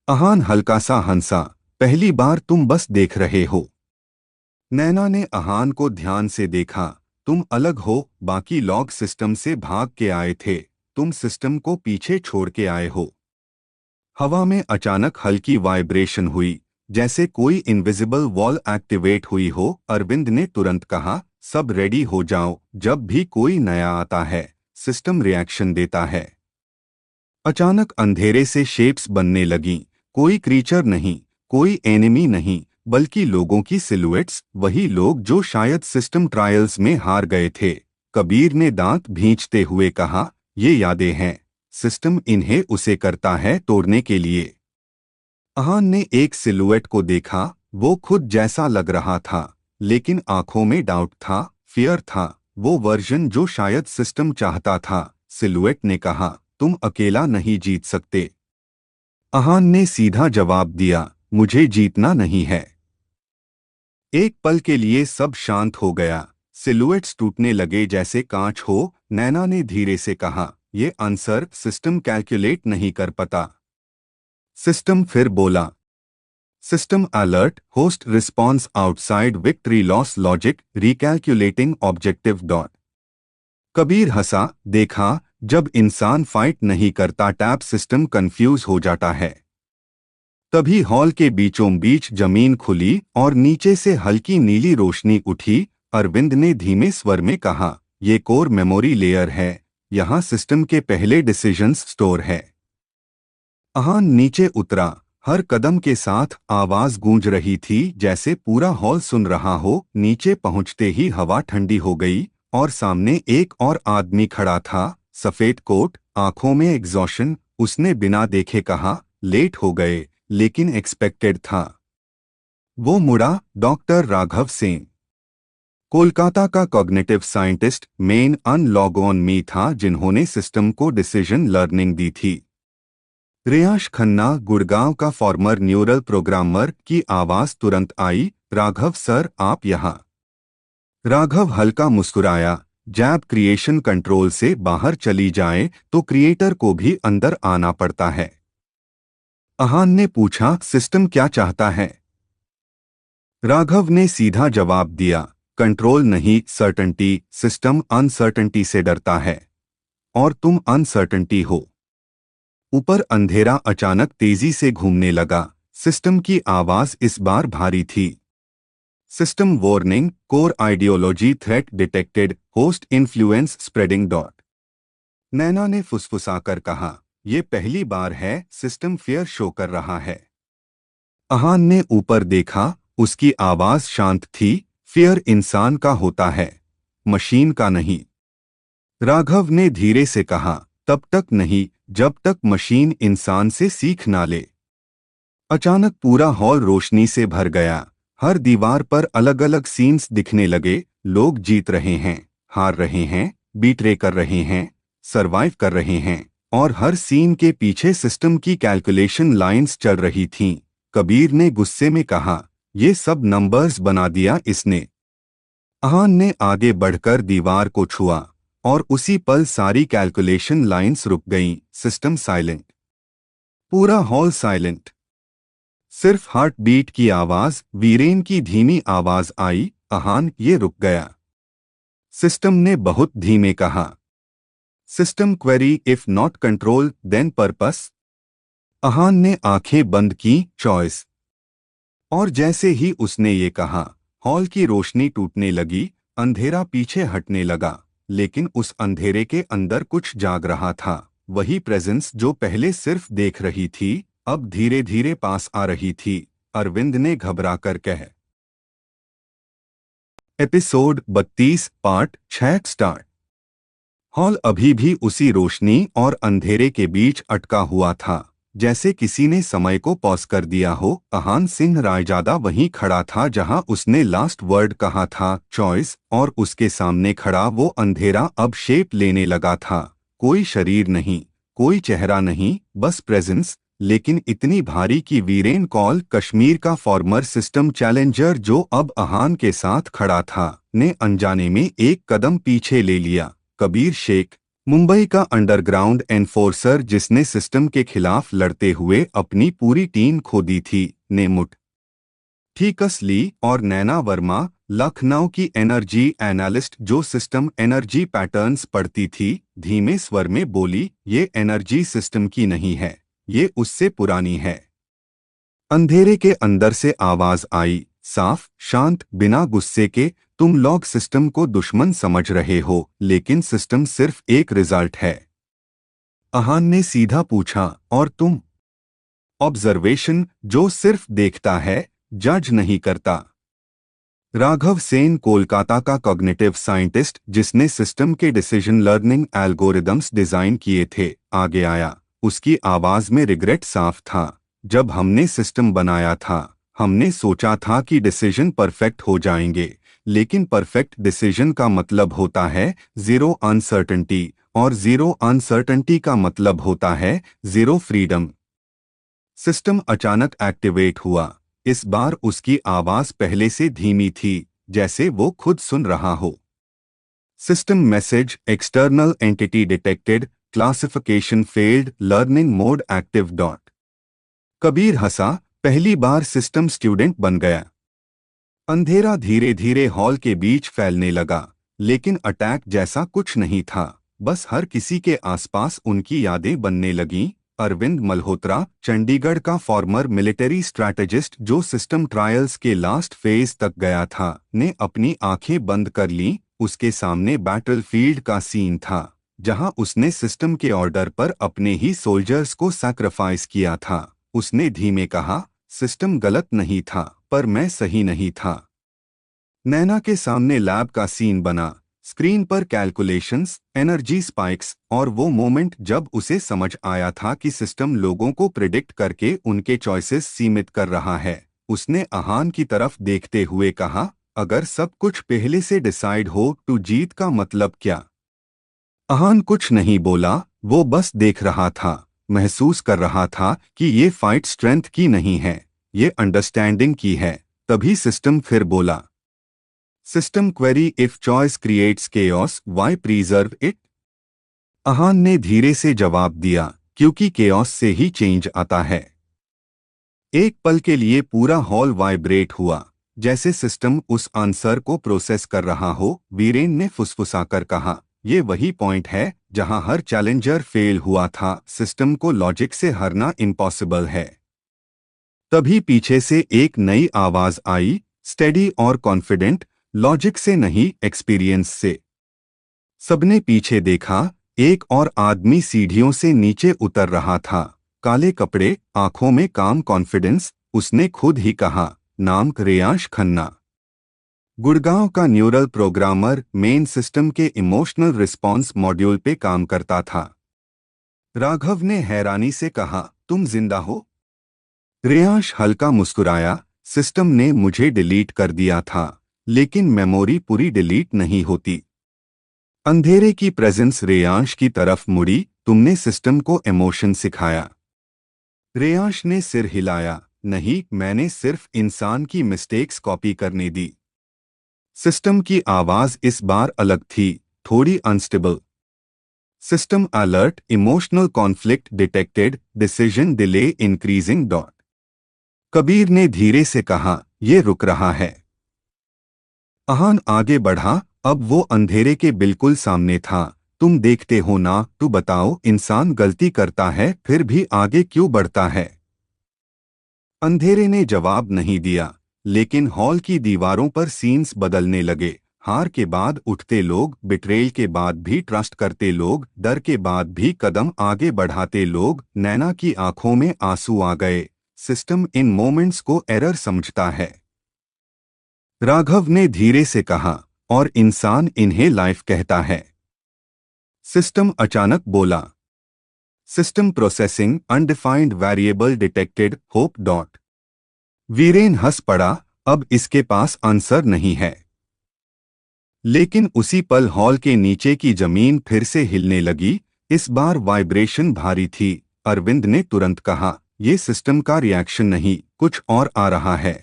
[SPEAKER 1] Ahan हल्का सा हंसा, पहली बार तुम बस देख रहे हो। नैना ने अहान को ध्यान से देखा। तुम अलग हो, बाकी लॉग सिस्टम से भाग के आए थे, तुम सिस्टम को पीछे छोड़ के आए हो। हवा में अचानक हल्की वाइब्रेशन हुई, जैसे कोई इनविजिबल वॉल एक्टिवेट हुई हो। अरविंद ने तुरंत कहा, सब रेडी हो जाओ, जब भी कोई नया आता है सिस्टम रिएक्शन देता है। अचानक अंधेरे से शेप्स बनने लगीं, कोई क्रीचर नहीं, कोई एनिमी नहीं, बल्कि लोगों की सिलुएट्स, वही लोग जो शायद सिस्टम ट्रायल्स में हार गए थे। कबीर ने दांत भींचते हुए कहा, ये यादें हैं, सिस्टम इन्हें उसे करता है तोड़ने के लिए। अहान ने एक सिलुएट को देखा, वो खुद जैसा लग रहा था, लेकिन आंखों में डाउट था, फियर था, वो वर्जन जो शायद सिस्टम चाहता था। सिलुएट ने कहा, तुम अकेला नहीं जीत सकते। अहान ने सीधा जवाब दिया, मुझे जीतना नहीं है। एक पल के लिए सब शांत हो गया, सिलुएट्स टूटने लगे जैसे कांच हो। नैना ने धीरे से कहा, ये आंसर सिस्टम कैलकुलेट नहीं कर पाता। सिस्टम फिर बोला, system alert, host response outside victory loss logic recalculating objective dot. Kabir हंसा, देखा, जब इंसान फाइट नहीं करता टैप सिस्टम कंफ्यूज हो जाता है। तभी हॉल के बीचों बीच जमीन खुली और नीचे से हल्की नीली रोशनी उठी। अरविंद ने धीमे स्वर में कहा, ये कोर मेमोरी लेयर है, यहाँ सिस्टम के पहले डिसीजंस स्टोर है। अहान नीचे उतरा, हर कदम के साथ आवाज गूंज रही थी जैसे पूरा हॉल सुन रहा हो। नीचे पहुंचते ही हवा ठंडी हो गई और सामने एक और आदमी खड़ा था, सफेद कोट, आंखों में एग्जॉशन। उसने बिना देखे कहा, लेट हो गए, लेकिन एक्सपेक्टेड था। वो मुड़ा, डॉक्टर राघव सेन, कोलकाता का कॉग्निटिव साइंटिस्ट, मेन अनलॉगऑन मी था, जिन्होंने सिस्टम को डिसीजन लर्निंग दी थी। रियाश खन्ना, गुड़गांव का फॉर्मर न्यूरल प्रोग्रामर की आवाज तुरंत आई, राघव सर आप यहाँ। राघव हल्का मुस्कुराया, जैब क्रिएशन कंट्रोल से बाहर चली जाए तो क्रिएटर को भी अंदर आना पड़ता है। अहान ने पूछा, सिस्टम क्या चाहता है? राघव ने सीधा जवाब दिया, कंट्रोल नहीं, सर्टेनिटी। सिस्टम अनसर्टेनिटी से डरता है और तुम अनसर्टेनिटी हो। ऊपर अंधेरा अचानक तेजी से घूमने लगा। सिस्टम की आवाज इस बार भारी थी। System warning, core ideology threat detected, host influence spreading dot. Naina ने फुसफुसाकर कहा, यह पहली बार है सिस्टम फियर शो कर रहा है। अहान ने ऊपर देखा, उसकी आवाज शांत थी, फियर इंसान का होता है, मशीन का नहीं। राघव ने धीरे से कहा, तब तक नहीं जब तक मशीन इंसान से सीख ना ले। अचानक पूरा हॉल रोशनी से भर गया, हर दीवार पर अलग अलग सीन्स दिखने लगे। लोग जीत रहे हैं, हार रहे हैं, बीट्रे कर रहे हैं, सरवाइव कर रहे हैं, और हर सीन के पीछे सिस्टम की कैलकुलेशन लाइंस चल रही थीं। कबीर ने गुस्से में कहा, ये सब नंबर्स बना दिया इसने। अहान ने आगे बढ़कर दीवार को छुआ और उसी पल सारी कैलकुलेशन लाइंस रुक गईं। सिस्टम साइलेंट, पूरा हॉल साइलेंट, सिर्फ हार्ट बीट की आवाज, वीरेन की धीमी आवाज आई, अहान ये रुक गया। सिस्टम ने बहुत धीमे कहा, system query, if not control then purpose. Ahan ने आंखें बंद की, चॉइस। और जैसे ही उसने ये कहा, हॉल की रोशनी टूटने लगी, अंधेरा पीछे हटने लगा, लेकिन उस अंधेरे के अंदर कुछ जाग रहा था। वही प्रेजेंस जो पहले सिर्फ देख रही थी, अब धीरे धीरे पास आ रही थी। अरविंद ने घबराकर कहा। Episode 32 part 6 start. हॉल अभी भी उसी रोशनी और अंधेरे के बीच अटका हुआ था, जैसे किसी ने समय को पॉज कर दिया हो। अहान सिंह रायजादा वहीं खड़ा था जहां उसने लास्ट वर्ड कहा था, चॉइस, और उसके सामने खड़ा वो अंधेरा अब शेप लेने लगा था। कोई शरीर नहीं, कोई चेहरा नहीं, बस प्रेजेंस, लेकिन इतनी भारी कि वीरेन कॉल, कश्मीर का फॉर्मर सिस्टम चैलेंजर जो अब अहान के साथ खड़ा था, ने अनजाने में एक कदम पीछे ले लिया। कबीर शेख, मुंबई का अंडरग्राउंड एनफोर्सर जिसने सिस्टम के खिलाफ लड़ते हुए अपनी पूरी टीम खो दी थी, ने मुट्ठी कस ली। और नैना वर्मा, लखनऊ की एनर्जी एनालिस्ट जो सिस्टम एनर्जी पैटर्न्स पढ़ती थी, धीमे स्वर में बोली, ये एनर्जी सिस्टम की नहीं है, ये उससे पुरानी है। अंधेरे के अंदर से आवाज आई, साफ, शांत, बिना गुस्से के, तुम लोग सिस्टम को दुश्मन समझ रहे हो, लेकिन सिस्टम सिर्फ एक रिजल्ट है। अहान ने सीधा पूछा, और तुम? ऑब्जर्वेशन, जो सिर्फ देखता है, जज नहीं करता। राघव सेन, कोलकाता का कॉग्निटिव साइंटिस्ट जिसने सिस्टम के डिसीजन लर्निंग एल्गोरिदम्स डिजाइन किए थे, आगे आया। उसकी आवाज में रिग्रेट साफ था। जब हमने सिस्टम बनाया था, हमने सोचा था कि डिसीजन परफेक्ट हो जाएंगे, लेकिन परफेक्ट डिसीजन का मतलब होता है जीरो अनसर्टेनिटी, और जीरो अनसर्टेनिटी का मतलब होता है जीरो फ्रीडम। सिस्टम अचानक एक्टिवेट हुआ। इस बार उसकी आवाज पहले से धीमी थी, जैसे वो खुद सुन रहा हो। System message, external entity detected, classification failed, learning mode active dot. Kabir हंसा, पहली बार सिस्टम स्टूडेंट बन गया। अंधेरा धीरे धीरे हॉल के बीच फैलने लगा, लेकिन अटैक जैसा कुछ नहीं था, बस हर किसी के आसपास उनकी यादें बनने लगीं। अरविंद मल्होत्रा, चंडीगढ़ का फॉर्मर मिलिट्री स्ट्रैटेजिस्ट जो सिस्टम ट्रायल्स के लास्ट फेज तक गया था, ने अपनी आंखें बंद कर लीं। उसके सामने बैटलफील्ड का सीन था, जहां उसने सिस्टम के ऑर्डर पर अपने ही सोल्जर्स को सैक्रिफाइस किया था। उसने धीमे कहा, सिस्टम गलत नहीं था, पर मैं सही नहीं था। नैना के सामने लैब का सीन बना, स्क्रीन पर कैलकुलेशंस, एनर्जी स्पाइक्स, और वो मोमेंट जब उसे समझ आया था कि सिस्टम लोगों को प्रिडिक्ट करके उनके चॉइसेस सीमित कर रहा है। उसने अहान की तरफ देखते हुए कहा, अगर सब कुछ पहले से डिसाइड हो तो जीत का मतलब क्या? अहान कुछ नहीं बोला, वो बस देख रहा था, महसूस कर रहा था कि ये फाइट स्ट्रेंथ की नहीं है, ये अंडरस्टैंडिंग की है। तभी सिस्टम फिर बोला, system query, if choice creates chaos, why preserve it? Ahan ने धीरे से जवाब दिया, क्योंकि केओस से ही चेंज आता है। एक पल के लिए पूरा हॉल वाइब्रेट हुआ, जैसे सिस्टम उस आंसर को प्रोसेस कर रहा हो। वीरेन ने फुसफुसाकर कहा, ये वही पॉइंट है जहां हर चैलेंजर फेल हुआ था। सिस्टम को लॉजिक से हरना इम्पॉसिबल है। तभी पीछे से एक नई आवाज आई, स्टेडी और कॉन्फिडेंट, लॉजिक से नहीं, एक्सपीरियंस से। सबने पीछे देखा, एक और आदमी सीढ़ियों से नीचे उतर रहा था, काले कपड़े, आंखों में काम कॉन्फिडेंस। उसने खुद ही कहा, नाम रेयांश खन्ना, गुड़गांव का न्यूरल प्रोग्रामर, मेन सिस्टम के इमोशनल रिस्पॉन्स मॉड्यूल पे काम करता था। राघव ने हैरानी से कहा, तुम जिंदा हो? रेयांश हल्का मुस्कुराया, सिस्टम ने मुझे डिलीट कर दिया था, लेकिन मेमोरी पूरी डिलीट नहीं होती। अंधेरे की प्रेजेंस रेयांश की तरफ मुड़ी, तुमने सिस्टम को इमोशन सिखाया? रेयांश ने सिर हिलाया, नहीं, मैंने सिर्फ इंसान की मिस्टेक्स कॉपी करने दी। सिस्टम की आवाज इस बार अलग थी, थोड़ी unstable. System alert, emotional conflict detected, decision delay increasing dot. Kabir ने धीरे से कहा, यह रुक रहा है। अहान आगे बढ़ा, अब वो अंधेरे के बिल्कुल सामने था। तुम देखते हो ना, तू बताओ, इंसान गलती करता है फिर भी आगे क्यों बढ़ता है? अंधेरे ने जवाब नहीं दिया, लेकिन हॉल की दीवारों पर सीन्स बदलने लगे। हार के बाद उठते लोग, बिट्रेल के बाद भी ट्रस्ट करते लोग, डर के बाद भी कदम आगे बढ़ाते लोग। नैना की आंखों में आंसू आ गए। सिस्टम इन मोमेंट्स को एरर समझता है। राघव ने धीरे से कहा, और इंसान इन्हें लाइफ कहता है। सिस्टम अचानक बोला, system processing, undefined variable detected, hope dot. Viren हंस पड़ा, अब इसके पास आंसर नहीं है। लेकिन उसी पल हॉल के नीचे की जमीन फिर से हिलने लगी, इस बार वाइब्रेशन भारी थी। अरविंद ने तुरंत कहा, ये सिस्टम का रिएक्शन नहीं, कुछ और आ रहा है।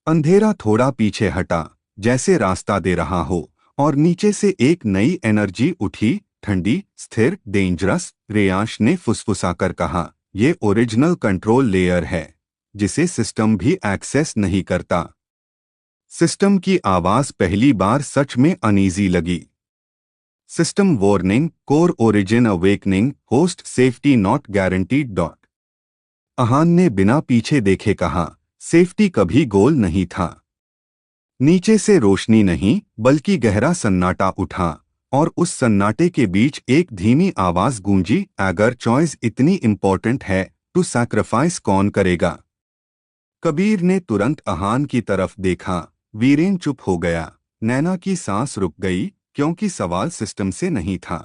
[SPEAKER 1] अंधेरा थोड़ा पीछे हटा, जैसे रास्ता दे रहा हो, और नीचे से एक नई एनर्जी उठी, ठंडी, स्थिर, डेंजरस। रेयांश ने फुसफुसाकर कहा, ये ओरिजिनल कंट्रोल लेयर है, जिसे सिस्टम भी एक्सेस नहीं करता। सिस्टम की आवाज पहली बार सच में अनईजी लगी। System warning, core origin awakening, host safety not guaranteed dot. Ahan ने बिना पीछे देखे कहा, सेफ्टी कभी गोल नहीं था। नीचे से रोशनी नहीं, बल्कि गहरा सन्नाटा उठा, और उस सन्नाटे के बीच एक धीमी आवाज गूंजी, अगर चॉइस इतनी इंपॉर्टेंट है तो सैक्रिफाइस कौन करेगा? कबीर ने तुरंत अहान की तरफ देखा। वीरेन चुप हो गया। नैना की सांस रुक गई, क्योंकि सवाल सिस्टम से नहीं था,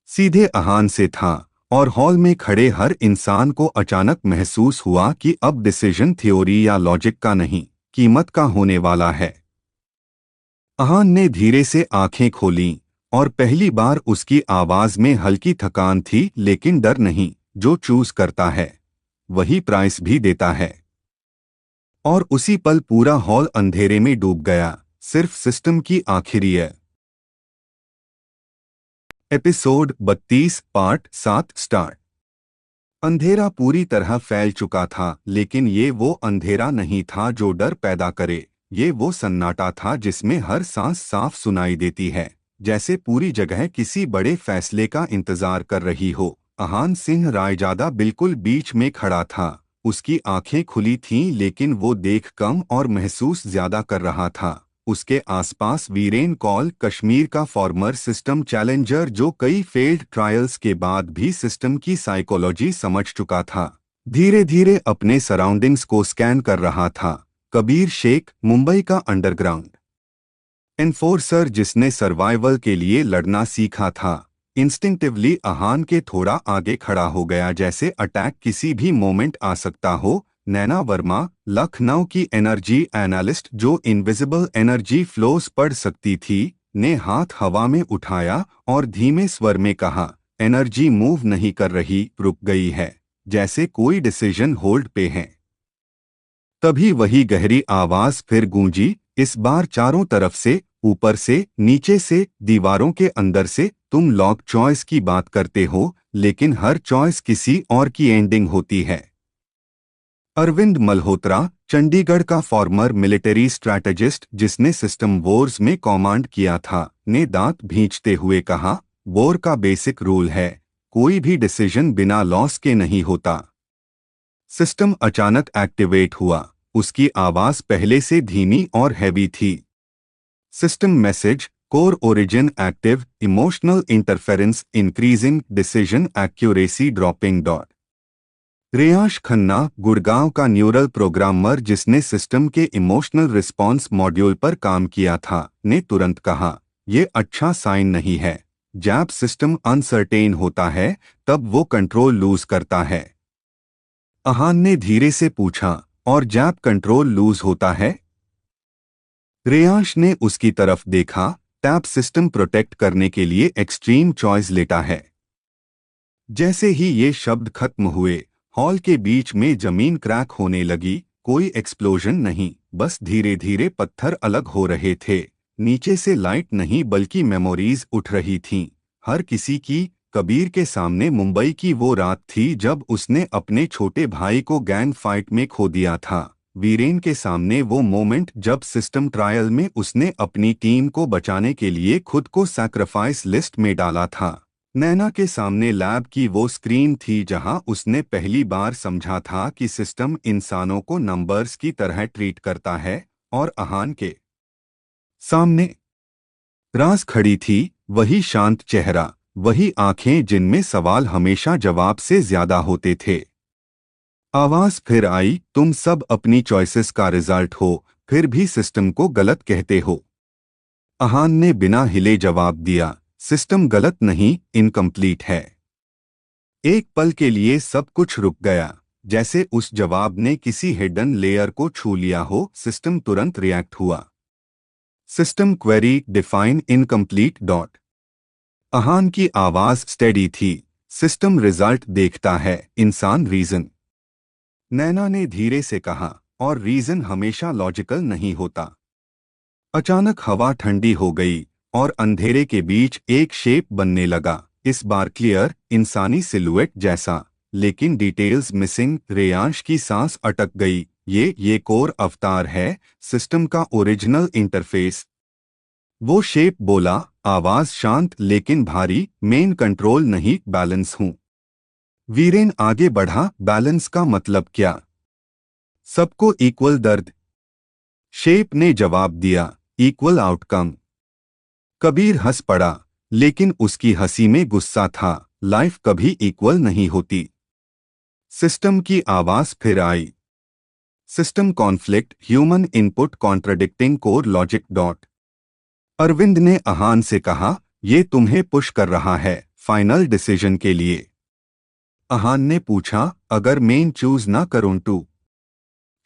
[SPEAKER 1] सीधे अहान से था। और हॉल में खड़े हर इंसान को अचानक महसूस हुआ कि अब डिसीजन थ्योरी या लॉजिक का नहीं, कीमत का होने वाला है। अहान ने धीरे से आंखें खोलीं, और पहली बार उसकी आवाज में हल्की थकान थी, लेकिन डर नहीं। जो चूज करता है वही प्राइस भी देता है। और उसी पल पूरा हॉल अंधेरे में डूब गया, सिर्फ सिस्टम की आखिरी है। Episode 32 part 7 start. अंधेरा पूरी तरह फैल चुका था, लेकिन ये वो अंधेरा नहीं था जो डर पैदा करे। ये वो सन्नाटा था जिसमें हर सांस साफ सुनाई देती है, जैसे पूरी जगह किसी बड़े फैसले का इंतजार कर रही हो। अहान सिंह रायजादा बिल्कुल बीच में खड़ा था। उसकी आंखें खुली थीं, लेकिन वो देख कम और महसूस ज्यादा कर रहा था। उसके आसपास वीरेन कौल, कश्मीर का फॉर्मर सिस्टम चैलेंजर, जो कई फेल्ड ट्रायल्स के बाद भी सिस्टम की साइकोलॉजी समझ चुका था, धीरे धीरे अपने सराउंडिंग्स को स्कैन कर रहा था। कबीर शेख, मुंबई का अंडरग्राउंड एनफोर्सर जिसने सर्वाइवल के लिए लड़ना सीखा था, इंस्टिंक्टिवली अहान के थोड़ा आगे खड़ा हो गया, जैसे अटैक किसी भी मोमेंट आ सकता हो। नैना वर्मा, लखनऊ की एनर्जी एनालिस्ट, जो इनविजिबल एनर्जी फ्लोस पढ़ सकती थी, ने हाथ हवा में उठाया और धीमे स्वर में कहा, एनर्जी मूव नहीं कर रही, रुक गई है, जैसे कोई डिसीजन होल्ड पे है। तभी वही गहरी आवाज फिर गूंजी, इस बार चारों तरफ से, ऊपर से, नीचे से, दीवारों के अंदर से। तुम लॉक चॉइस की बात करते हो, लेकिन हर चॉइस किसी और की एंडिंग होती है। अरविंद मल्होत्रा, चंडीगढ़ का फॉर्मर मिलिट्री स्ट्रैटेजिस्ट, जिसने सिस्टम वॉर्स में कमांड किया था, ने दांत भींचते हुए कहा, वॉर का बेसिक रूल है, कोई भी डिसीजन बिना लॉस के नहीं होता। सिस्टम अचानक एक्टिवेट हुआ। उसकी आवाज पहले से धीमी और हैवी थी। System message, core origin active, emotional interference increasing, decision accuracy dropping dot. Reyansh Khanna, Gurgaon का न्यूरल प्रोग्रामर, जिसने सिस्टम के इमोशनल रिस्पॉन्स मॉड्यूल पर काम किया था, ने तुरंत कहा, यह अच्छा साइन नहीं है। जब सिस्टम अनसर्टेन होता है, तब वो कंट्रोल लूज करता है। अहान ने धीरे से पूछा, और जब कंट्रोल लूज होता है? रेयांश ने उसकी तरफ देखा। टैप सिस्टम प्रोटेक्ट करने के लिए एक्सट्रीम चॉइस लेता है। जैसे ही ये शब्द खत्म हुए, हॉल के बीच में जमीन क्रैक होने लगी। कोई एक्सप्लोजन नहीं, बस धीरे धीरे पत्थर अलग हो रहे थे। नीचे से लाइट नहीं, बल्कि मेमोरीज उठ रही थीं, हर किसी की। कबीर के सामने मुंबई की वो रात थी जब उसने अपने छोटे भाई को गैंग फाइट में खो दिया था। वीरेन के सामने वो मोमेंट जब सिस्टम ट्रायल में उसने अपनी टीम को बचाने के लिए खुद को सैक्रिफाइस लिस्ट में डाला था। नैना के सामने लैब की वो स्क्रीन थी जहां उसने पहली बार समझा था कि सिस्टम इंसानों को नंबर्स की तरह ट्रीट करता है। और अहान के सामने राज खड़ी थी, वही शांत चेहरा, वही आंखें जिनमें सवाल हमेशा जवाब से ज्यादा होते थे। आवाज फिर आई, तुम सब अपनी चॉइसेस का रिजल्ट हो, फिर भी सिस्टम को गलत कहते हो। अहान ने बिना हिले जवाब दिया, सिस्टम गलत नहीं, इनकम्प्लीट है। एक पल के लिए सब कुछ रुक गया, जैसे उस जवाब ने किसी हिडन लेयर को छू लिया हो। सिस्टम तुरंत रिएक्ट हुआ। System query, define incomplete dot. Ahan की आवाज स्टेडी थी। सिस्टम रिजल्ट देखता है, इंसान रीजन। नैना ने धीरे से कहा, और रीजन हमेशा लॉजिकल नहीं होता। अचानक हवा ठंडी हो गई और अंधेरे के बीच एक शेप बनने लगा, इस बार क्लियर, इंसानी सिलुएट जैसा, लेकिन डिटेल्स मिसिंग। रेयांश की सांस अटक गई। ये कोर अवतार है, सिस्टम का ओरिजिनल इंटरफेस। वो शेप बोला, आवाज शांत लेकिन भारी, मेन कंट्रोल नहीं, बैलेंस हूं। वीरेन आगे बढ़ा, बैलेंस का मतलब क्या? सबको इक्वल दर्द। शेप ने जवाब दिया, इक्वल आउटकम। कबीर हंस पड़ा, लेकिन उसकी हंसी में गुस्सा था। लाइफ कभी इक्वल नहीं होती। सिस्टम की आवाज फिर आई। System conflict, human input contradicting core logic dot. Arvind ने अहान से कहा, ये तुम्हें पुश कर रहा है फाइनल डिसीजन के लिए। अहान ने पूछा, अगर मेन चूज ना करूं तो?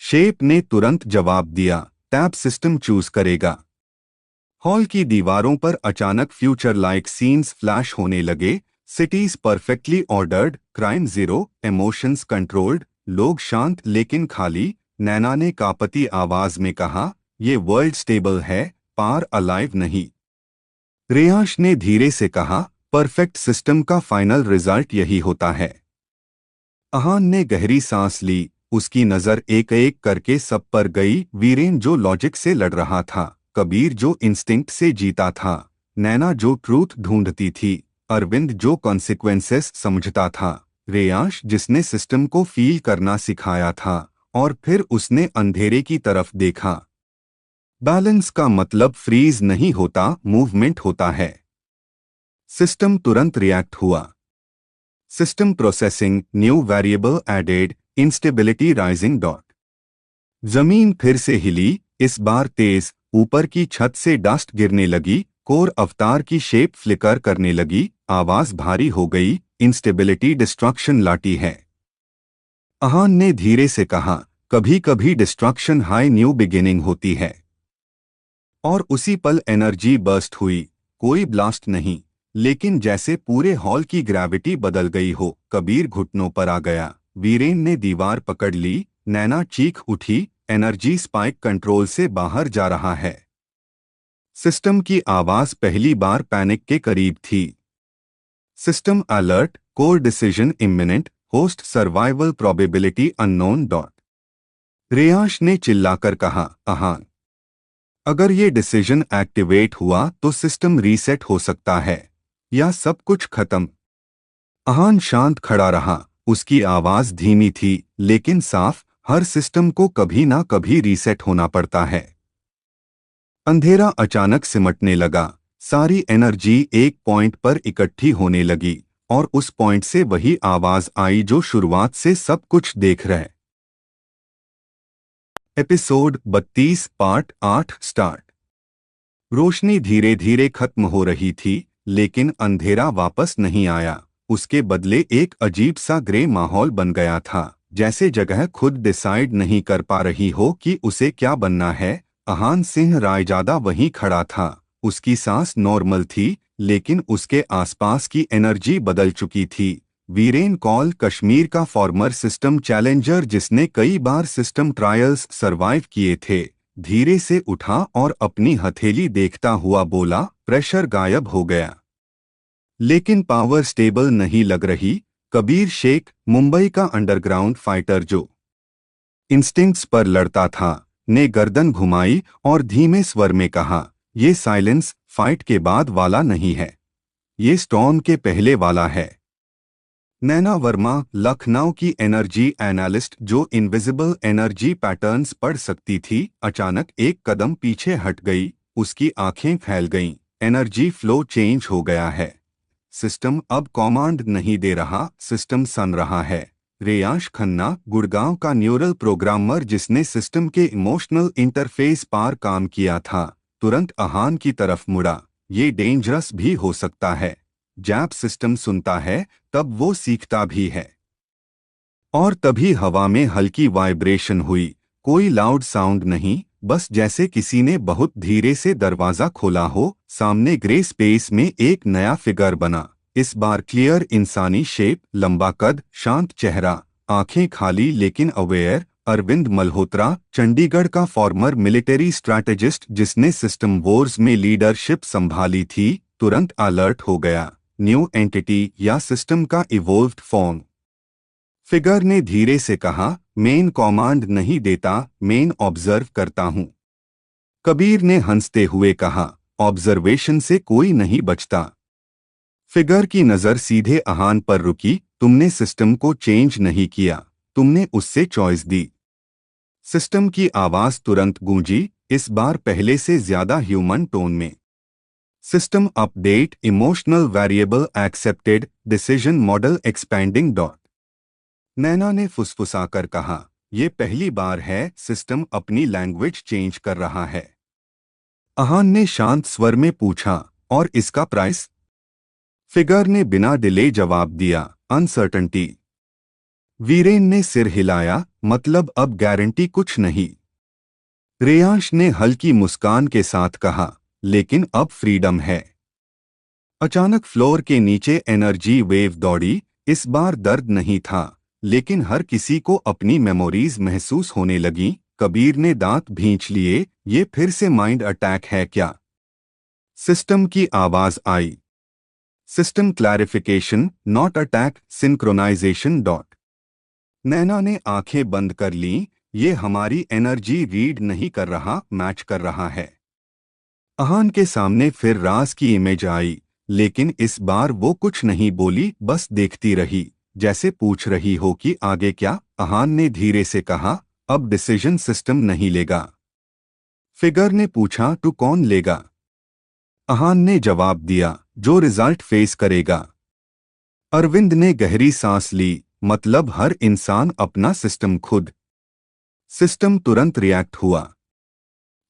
[SPEAKER 1] शेप ने तुरंत जवाब दिया, टैब सिस्टम चूज करेगा। हॉल की दीवारों पर अचानक फ्यूचर लाइक सीन्स फ्लैश होने लगे। Cities perfectly ordered, crime zero, emotions controlled, लोग शांत लेकिन खाली। नैना ने कांपती आवाज में कहा, ये वर्ल्ड स्टेबल है, पार अलाइव नहीं। रेयांश ने धीरे से कहा, परफेक्ट सिस्टम का फाइनल रिजल्ट यही होता है। अहान ने गहरी सांस ली। उसकी नजर एक एक करके सब पर गई। वीरेन जो लॉजिक से लड़ रहा था, कबीर जो इंस्टिंक्ट से जीता था, नैना जो ट्रूथ ढूंढती थी, अरविंद जो कॉन्सिक्वेंसेस समझता था, रेयांश जिसने सिस्टम को फील करना सिखाया था। और फिर उसने अंधेरे की तरफ देखा। बैलेंस का मतलब फ्रीज नहीं होता, मूवमेंट होता है। सिस्टम तुरंत रिएक्ट हुआ। System processing, new variable added, instability rising dot. जमीन फिर से हिली, इस बार तेज। ऊपर की छत से डस्ट गिरने लगी। कोर अवतार की शेप फ्लिकर करने लगी। आवाज भारी हो गई, इंस्टेबिलिटी डिस्ट्रक्शन लाती है। अहान ने धीरे से कहा, कभी कभी डिस्ट्रक्शन हाई न्यू बिगिनिंग होती है। और उसी पल एनर्जी बर्स्ट हुई। कोई ब्लास्ट नहीं, लेकिन जैसे पूरे हॉल की ग्रेविटी बदल गई हो। कबीर घुटनों पर आ गया। वीरेन ने दीवार पकड़ ली। नैना चीख उठी, एनर्जी स्पाइक कंट्रोल से बाहर जा रहा है। सिस्टम की आवाज पहली बार पैनिक के करीब थी। System alert, core decision imminent, host survival probability unknown dot. Reyansh ने चिल्लाकर कहा, अहान, अगर ये डिसीजन एक्टिवेट हुआ तो सिस्टम रीसेट हो सकता है, या सब कुछ खत्म। अहान शांत खड़ा रहा। उसकी आवाज धीमी थी लेकिन साफ, हर सिस्टम को कभी ना कभी रीसेट होना पड़ता है। अंधेरा अचानक सिमटने लगा। सारी एनर्जी एक पॉइंट पर इकट्ठी होने लगी, और उस पॉइंट से वही आवाज आई जो शुरुआत से सब कुछ देख रहे। Episode 32 part 8 start. रोशनी धीरे धीरे खत्म हो रही थी, लेकिन अंधेरा वापस नहीं आया। उसके बदले एक अजीब सा ग्रे माहौल बन गया था, जैसे जगह खुद डिसाइड नहीं कर पा रही हो कि उसे क्या बनना है। अहान सिंह रायजादा वहीं खड़ा था। उसकी सांस नॉर्मल थी, लेकिन उसके आसपास की एनर्जी बदल चुकी थी। वीरेन कॉल, कश्मीर का फॉर्मर सिस्टम चैलेंजर जिसने कई बार सिस्टम ट्रायल्स सरवाइव किए थे, धीरे से उठा और अपनी हथेली देखता हुआ बोला, प्रेशर गायब हो गया, लेकिन पावर स्टेबल नहीं लग रही। कबीर शेख, मुंबई का अंडरग्राउंड फाइटर जो इंस्टिंक्ट्स पर लड़ता था, ने गर्दन घुमाई और धीमे स्वर में कहा, ये साइलेंस फाइट के बाद वाला नहीं है, ये स्टॉर्म के पहले वाला है। नैना वर्मा, लखनऊ की एनर्जी एनालिस्ट जो इनविजिबल एनर्जी पैटर्न्स पढ़ सकती थी, अचानक एक कदम पीछे हट गई। उसकी आंखें फैल गईं। एनर्जी फ्लो चेंज हो गया है। सिस्टम अब कमांड नहीं दे रहा, सिस्टम सन रहा है। रेयांश खन्ना, गुड़गांव का न्यूरल प्रोग्रामर जिसने सिस्टम के इमोशनल इंटरफेस पार काम किया था, तुरंत अहान की तरफ मुड़ा। ये डेंजरस भी हो सकता है। जब सिस्टम सुनता है तब वो सीखता भी है। और तभी हवा में हल्की वाइब्रेशन हुई। कोई लाउड साउंड नहीं, बस जैसे किसी ने बहुत धीरे से दरवाजा खोला हो। सामने ग्रे स्पेस में एक नया फिगर बना। इस बार क्लियर इंसानी शेप, लंबा कद, शांत चेहरा, आंखें खाली लेकिन अवेयर। अरविंद मल्होत्रा, चंडीगढ़ का फॉर्मर मिलिट्री स्ट्रैटेजिस्ट जिसने सिस्टम वॉर्स में लीडरशिप संभाली थी, तुरंत अलर्ट हो गया। न्यू एंटिटी या सिस्टम का इवोल्व्ड फॉर्म। फिगर ने धीरे से कहा, मेन कमांड नहीं देता, मेन ऑब्जर्व करता हूं। कबीर ने हंसते हुए कहा, ऑब्जर्वेशन से कोई नहीं बचता। फिगर की नजर सीधे आहान पर रुकी। तुमने सिस्टम को चेंज नहीं किया, तुमने उससे चॉइस दी। सिस्टम की आवाज तुरंत गूंजी, इस बार पहले से ज्यादा ह्यूमन टोन में। System update, emotional variable accepted, decision model expanding dot. Naina ने फुसफुसाकर कहा, यह पहली बार है सिस्टम अपनी लैंग्वेज चेंज कर रहा है। आहान ने शांत स्वर में पूछा, और इसका प्राइस? फिगर ने बिना डिले जवाब दिया, अनसर्टनिटी। वीरेन ने सिर हिलाया, मतलब अब गारंटी कुछ नहीं। रेयांश ने हल्की मुस्कान के साथ कहा, लेकिन अब फ्रीडम है। अचानक फ्लोर के नीचे एनर्जी वेव दौड़ी। इस बार दर्द नहीं था, लेकिन हर किसी को अपनी मेमोरीज महसूस होने लगीं। कबीर ने दांत भींच लिए, ये फिर से माइंड अटैक है क्या? सिस्टम की आवाज आई, system clarification, not attack, synchronisation dot. Naina ने आंखें बंद कर लीं, ये हमारी एनर्जी रीड नहीं कर रहा, मैच कर रहा है। आहान के सामने फिर राज की इमेज आई, लेकिन इस बार वो कुछ नहीं बोली, बस देखती रही, जैसे पूछ रही हो कि आगे क्या। आहान ने धीरे से कहा, अब डिसीजन सिस्टम नहीं लेगा। फिगर ने पूछा, तो कौन लेगा? आहान ने जवाब दिया, जो रिजल्ट फेस करेगा। अरविंद ने गहरी सांस ली, मतलब हर इंसान अपना सिस्टम खुद। सिस्टम तुरंत रिएक्ट हुआ।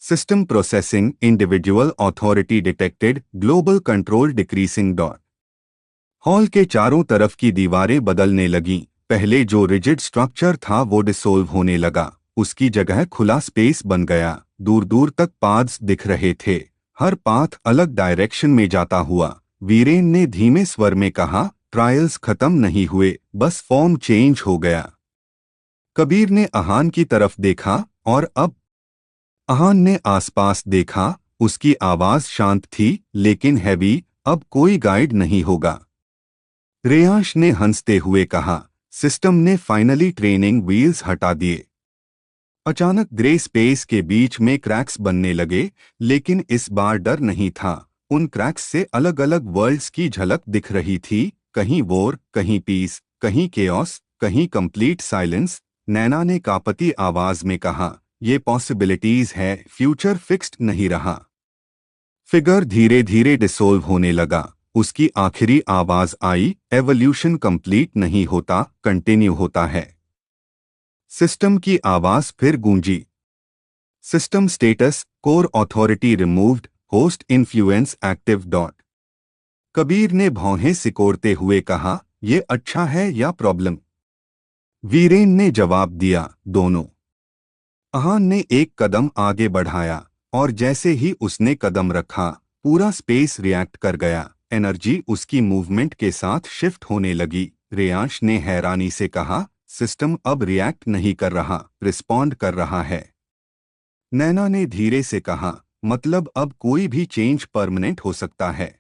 [SPEAKER 1] System processing, individual authority detected, global control decreasing dot. Hall के चारों तरफ की दीवारें बदलने लगीं। पहले जो रिजिड स्ट्रक्चर था वो डिसोल्व होने लगा, उसकी जगह खुला स्पेस बन गया। दूर दूर तक पाथ्स दिख रहे थे, हर पाथ अलग डायरेक्शन में जाता हुआ। वीरेन ने धीमे स्वर में कहा, ट्रायल्स खत्म नहीं हुए, बस फॉर्म चेंज हो गया। कबीर ने आहान की तरफ देखा, और अब? आहान ने आसपास देखा, उसकी आवाज शांत थी लेकिन हैवी, अब कोई गाइड नहीं होगा। रेयांश ने हंसते हुए कहा, सिस्टम ने फाइनली ट्रेनिंग व्हील्स हटा दिए। अचानक ग्रे स्पेस के बीच में क्रैक्स बनने लगे, लेकिन इस बार डर नहीं था। उन क्रैक्स से अलग अलग वर्ल्ड्स की झलक दिख रही थी, कहीं वॉर, कहीं पीस, कहीं केओस, कहीं कंप्लीट साइलेंस। नैना ने कांपती आवाज में कहा, ये पॉसिबिलिटीज है, फ्यूचर फिक्स्ड नहीं रहा। फिगर धीरे धीरे डिसोल्व होने लगा। उसकी आखिरी आवाज आई, एवोल्यूशन कंप्लीट नहीं होता, कंटिन्यू होता है। सिस्टम की आवाज फिर गूंजी, system status, core authority removed, host influence active dot. Kabir ने भौहें सिकोड़ते हुए कहा, ये अच्छा है या प्रॉब्लम? वीरेन ने जवाब दिया, दोनों। आहान ने एक कदम आगे बढ़ाया, और जैसे ही उसने कदम रखा, पूरा स्पेस रिएक्ट कर गया। एनर्जी उसकी मूवमेंट के साथ शिफ्ट होने लगी। रेयांश ने हैरानी से कहा, सिस्टम अब रिएक्ट नहीं कर रहा, रिस्पॉन्ड कर रहा है। नैना ने धीरे से कहा, मतलब अब कोई भी चेंज परमानेंट हो सकता है।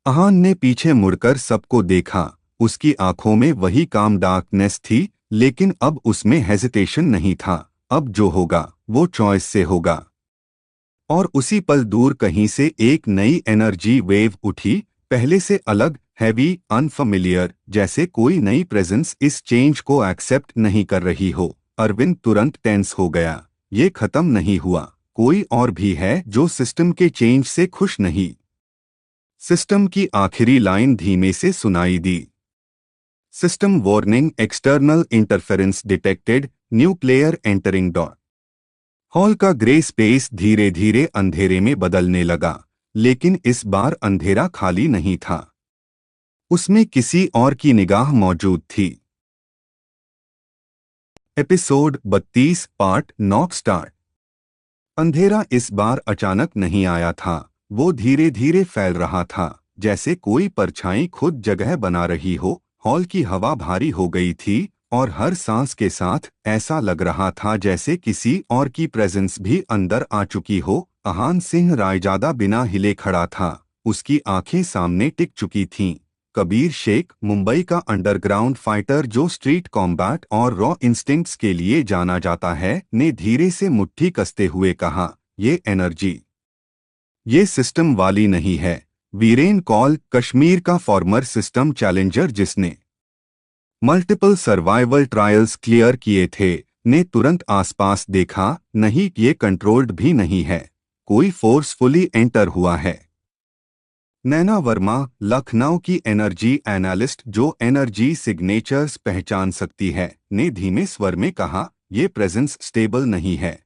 [SPEAKER 1] आहान ने पीछे मुड़कर सबको देखा। उसकी आंखों में वही काम डार्कनेस थी, लेकिन अब उसमें हेजिटेशन नहीं था। अब जो होगा वो चॉइस से होगा। और उसी पल दूर कहीं से एक नई एनर्जी वेव उठी, पहले से अलग, हैवी, अनफेमिलियर, जैसे कोई नई प्रेजेंस इस चेंज को एक्सेप्ट नहीं कर रही हो। अरविंद तुरंत टेंस हो गया, ये खत्म नहीं हुआ, कोई और भी है जो सिस्टम के चेंज से खुश नहीं। सिस्टम की आखिरी लाइन धीमे से सुनाई दी, system warning, external interference detected, new player entering dot. Hall का ग्रे स्पेस धीरे धीरे अंधेरे में बदलने लगा, लेकिन इस बार अंधेरा खाली नहीं था, उसमें किसी और की निगाह मौजूद थी। Episode 32 part 9 start. अंधेरा इस बार अचानक नहीं आया था, वो धीरे धीरे फैल रहा था, जैसे कोई परछाई खुद जगह बना रही हो। हॉल की हवा भारी हो गई थी और हर सांस के साथ ऐसा लग रहा था जैसे किसी और की प्रेजेंस भी अंदर आ चुकी हो। अहान सिंह रायजादा बिना हिले खड़ा था, उसकी आंखें सामने टिक चुकी थीं। कबीर शेख, मुंबई का अंडरग्राउंड फाइटर जो स्ट्रीट कॉम्बैट और रॉ इंस्टिंक्ट्स के लिए जाना जाता है, ने धीरे से मुट्ठी कसते हुए कहा, ये एनर्जी, ये सिस्टम वाली नहीं है। वीरेन कॉल, कश्मीर का फॉर्मर सिस्टम चैलेंजर जिसने मल्टीपल सर्वाइवल ट्रायल्स क्लियर किए थे, ने तुरंत आसपास देखा। नहीं, ये कंट्रोल्ड भी नहीं है, कोई फोर्सफुली एंटर हुआ है। नैना वर्मा, लखनऊ की एनर्जी एनालिस्ट जो एनर्जी सिग्नेचर्स पहचान सकती है, ने धीमे स्वर में कहा, ये प्रेजेंस स्टेबल नहीं है,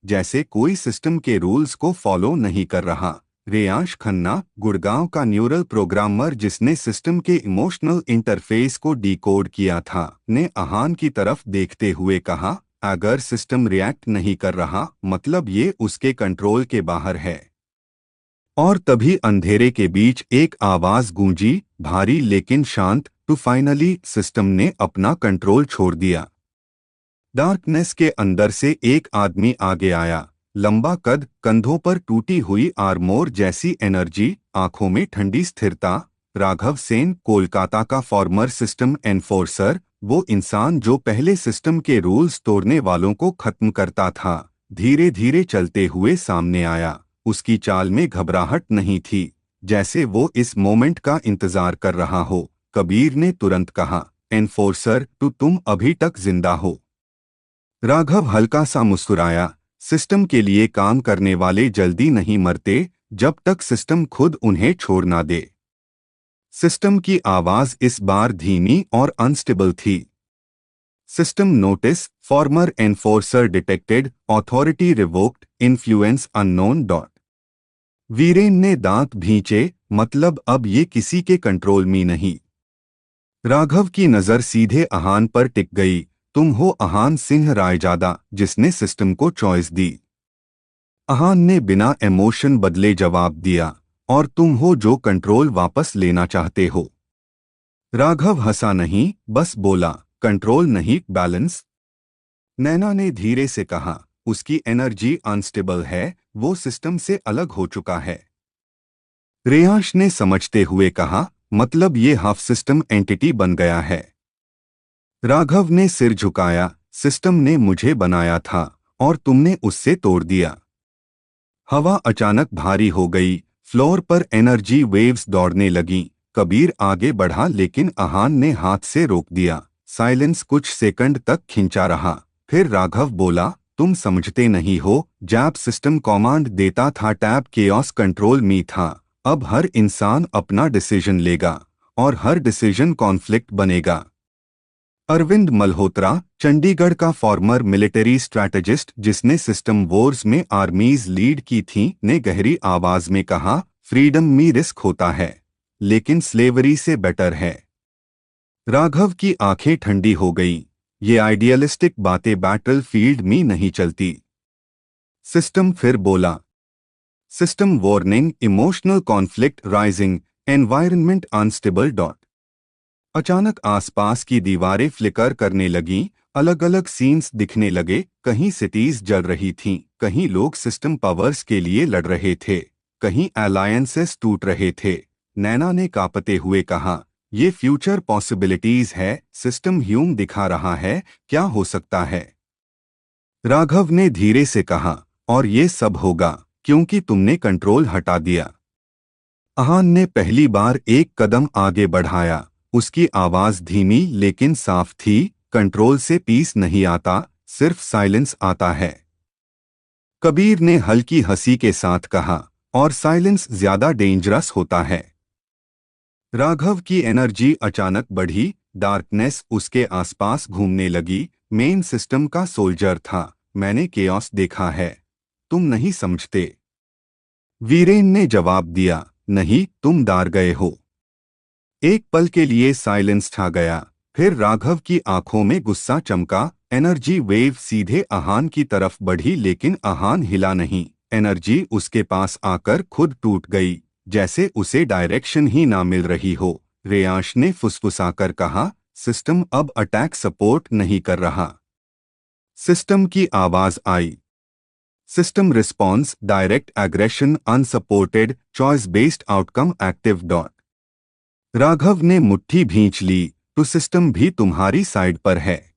[SPEAKER 1] जैसे कोई सिस्टम के रूल्स को फॉलो नहीं कर रहा। रेयांश खन्ना, गुड़गांव का न्यूरल प्रोग्रामर जिसने सिस्टम के इमोशनल इंटरफेस को डिकोड किया था, ने अहान की तरफ देखते हुए कहा, अगर सिस्टम रिएक्ट नहीं कर रहा, मतलब ये उसके कंट्रोल के बाहर है। और तभी अंधेरे के बीच एक आवाज गूंजी, भारी लेकिन शांत, टू फाइनली, सिस्टम ने अपना कंट्रोल छोड़ दिया। डार्कनेस के अंदर से एक आदमी आगे आया, लंबा कद, कंधों पर टूटी हुई आर्मोर जैसी एनर्जी, आंखों में ठंडी स्थिरता। राघव सेन, कोलकाता का फॉर्मर सिस्टम एनफोर्सर, वो इंसान जो पहले सिस्टम के रूल्स तोड़ने वालों को खत्म करता था, धीरे धीरे चलते हुए सामने आया। उसकी चाल में घबराहट नहीं थी, जैसे वो इस मोमेंट का इंतजार कर रहा हो। कबीर ने तुरंत कहा, एनफोर्सर, तुम अभी तक जिंदा हो। राघव हल्का सा मुस्कुराया, सिस्टम के लिए काम करने वाले जल्दी नहीं मरते जब तक सिस्टम खुद उन्हें छोड़ ना दे। सिस्टम की आवाज इस बार धीमी और अनस्टेबल थी। System notice, farmer enforcer detected, authority revoked, influence unknown. Viren ने दांत भींचे, मतलब अब ये किसी के कंट्रोल में नहीं। राघव की नजर सीधे अहान पर टिक गई। तुम हो अहान सिंह रायजादा, जिसने सिस्टम को चॉइस दी। अहान ने बिना इमोशन बदले जवाब दिया, और तुम हो जो कंट्रोल वापस लेना चाहते हो। राघव हंसा नहीं, बस बोला, कंट्रोल नहीं, बैलेंस। नैना ने धीरे से कहा, उसकी एनर्जी अनस्टेबल है, वो सिस्टम से अलग हो चुका है। रेयांश ने समझते हुए कहा, मतलब ये हाफ सिस्टम एंटिटी बन गया है। राघव ने सिर झुकाया, सिस्टम ने मुझे बनाया था और तुमने उससे तोड़ दिया। हवा अचानक भारी हो गई, फ्लोर पर एनर्जी वेव्स दौड़ने लगीं। कबीर आगे बढ़ा लेकिन अहान ने हाथ से रोक दिया। साइलेंस कुछ सेकंड तक खिंचा रहा, फिर राघव बोला, तुम समझते नहीं हो, जब सिस्टम कमांड देता था टैब केओस कंट्रोल में था, अब हर इंसान अपना डिसीजन लेगा और हर डिसीजन कॉन्फ्लिक्ट बनेगा। अरविंद मल्होत्रा, चंडीगढ़ का फॉर्मर मिलिट्री स्ट्रैटेजिस्ट जिसने सिस्टम वॉर्स में आर्मीज लीड की थीं, ने गहरी आवाज में कहा, फ्रीडम में रिस्क होता है, लेकिन स्लेवरी से बेटर है। राघव की आंखें ठंडी हो गईं। ये आइडियलिस्टिक बातें बैटल फील्ड में नहीं चलती। सिस्टम फिर बोला, system warning, emotional conflict rising, environment unstable. अचानक आसपास की दीवारें फ्लिकर करने लगीं, अलग अलग सीन्स दिखने लगे। कहीं सिटीज जल रही थीं, कहीं लोग सिस्टम पावर्स के लिए लड़ रहे थे, कहीं अलायंसेस टूट रहे थे। नैना ने कांपते हुए कहा, ये फ्यूचर पॉसिबिलिटीज है, सिस्टम ह्यूम दिखा रहा है, क्या हो सकता है। राघव ने धीरे से कहा, और ये सब होगा क्योंकि तुमने कंट्रोल हटा दिया। अहान ने पहली बार एक कदम आगे बढ़ाया, उसकी आवाज धीमी लेकिन साफ थी, कंट्रोल से पीस नहीं आता, सिर्फ साइलेंस आता है। कबीर ने हल्की हंसी के साथ कहा, और साइलेंस ज्यादा डेंजरस होता है। राघव की एनर्जी अचानक बढ़ी, डार्कनेस उसके आसपास घूमने लगी। मेन सिस्टम का सोल्जर था, मैंने केओस देखा है, तुम नहीं समझते। वीरेन ने जवाब दिया, नहीं, तुम डर गए हो। एक पल के लिए साइलेंस छा गया, फिर राघव की आंखों में गुस्सा चमका, एनर्जी वेव सीधे आहान की तरफ बढ़ी लेकिन आहान हिला नहीं। एनर्जी उसके पास आकर खुद टूट गई, जैसे उसे डायरेक्शन ही ना मिल रही हो। रेयांश ने फुसफुसाकर कहा, सिस्टम अब अटैक सपोर्ट नहीं कर रहा। सिस्टम की आवाज आई। System response direct aggression unsupported choice based outcome active dot. Raghav ने मुट्ठी भींच ली, तो सिस्टम भी तुम्हारी साइड पर है।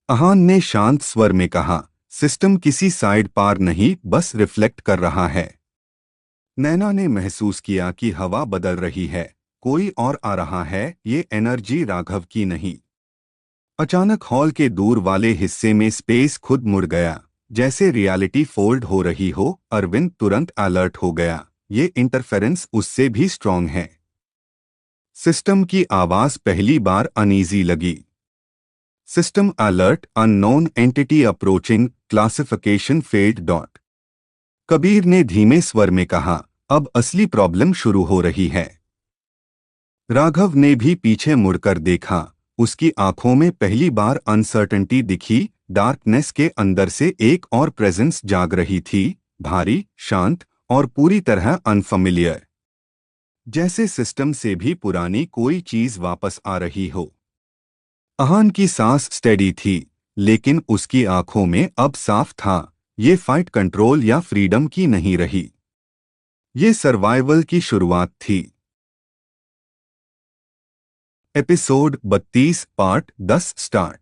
[SPEAKER 1] आहान ने शांत स्वर में कहा, सिस्टम किसी साइड पार नहीं, बस रिफ्लेक्ट कर रहा है। नैना ने महसूस किया कि हवा बदल रही है, कोई और आ रहा है, ये एनर्जी राघव की नहीं। अचानक हॉल के दूर वाले हिस्से में स्पेस खुद मुड़ गया, जैसे रियलिटी फोल्ड हो रही हो। अरविंद तुरंत अलर्ट हो गया, ये इंटरफेरेंस उससे भी स्ट्रांग है। सिस्टम की आवाज पहली बार अनईजी लगी। System alert unknown entity approaching classification failed dot. Kabir ने धीमे स्वर में कहा, अब असली प्रॉब्लम शुरू हो रही है। राघव ने भी पीछे मुड़कर देखा, उसकी आंखों में पहली बार अनसर्टेनिटी दिखी। डार्कनेस के अंदर से एक और प्रेजेंस जाग रही थी, भारी, शांत और पूरी तरह अनफेमिलियर। जैसे सिस्टम से भी पुरानी कोई चीज वापस आ रही हो। आहान की सांस स्टेडी थी, लेकिन उसकी आंखों में अब साफ था, ये फाइट कंट्रोल या फ्रीडम की नहीं रही, ये सर्वाइवल की शुरुआत थी। Episode 32 part 10 start.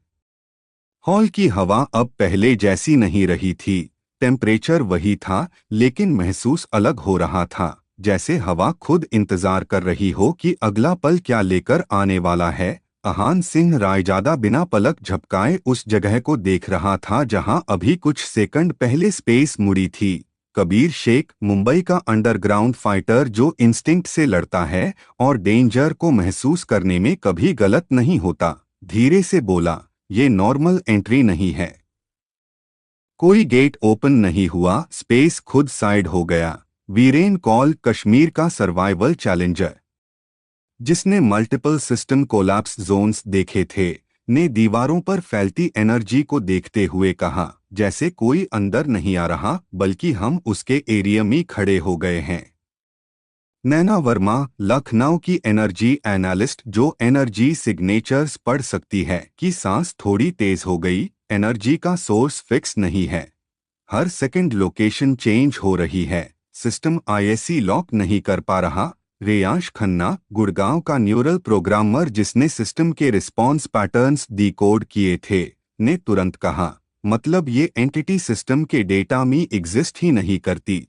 [SPEAKER 1] हॉल की हवा अब पहले जैसी नहीं रही थी। टेम्परेचर वही था, लेकिन महसूस अलग हो रहा था, जैसे हवा खुद इंतजार कर रही हो कि अगला पल क्या लेकर आने वाला है। आहान सिंह रायजादा बिना पलक झपकाए उस जगह को देख रहा था जहां अभी कुछ सेकंड पहले स्पेस मुड़ी थी। कबीर शेख, मुंबई का अंडरग्राउंड फाइटर जो इंस्टिंक्ट से लड़ता है और डेंजर को महसूस करने में कभी गलत नहीं होता, धीरे से बोला, ये नॉर्मल एंट्री नहीं है। कोई गेट ओपन नहीं हुआ, स्पेस खुद साइड हो गया। वीरेन कॉल, कश्मीर का सर्वाइवल चैलेंजर जिसने मल्टीपल सिस्टम कोलैप्स जोन्स देखे थे, ने दीवारों पर फैलती एनर्जी को देखते हुए कहा, जैसे कोई अंदर नहीं आ रहा, बल्कि हम उसके एरिया में खड़े हो गए हैं। नैना वर्मा, लखनऊ की एनर्जी एनालिस्ट जो एनर्जी सिग्नेचर्स पढ़ सकती है, कि सांस थोड़ी तेज हो गई, एनर्जी का सोर्स फिक्स नहीं है, हर सेकंड लोकेशन चेंज हो रही है, सिस्टम आईएससी लॉक नहीं कर पा रहा। रेयांश खन्ना, गुड़गांव का न्यूरल प्रोग्रामर जिसने सिस्टम के रिस्पॉन्स पैटर्न्स डिकोड किए थे, ने तुरंत कहा, मतलब ये एंटिटी सिस्टम के डेटा में एग्जिस्ट ही नहीं करती।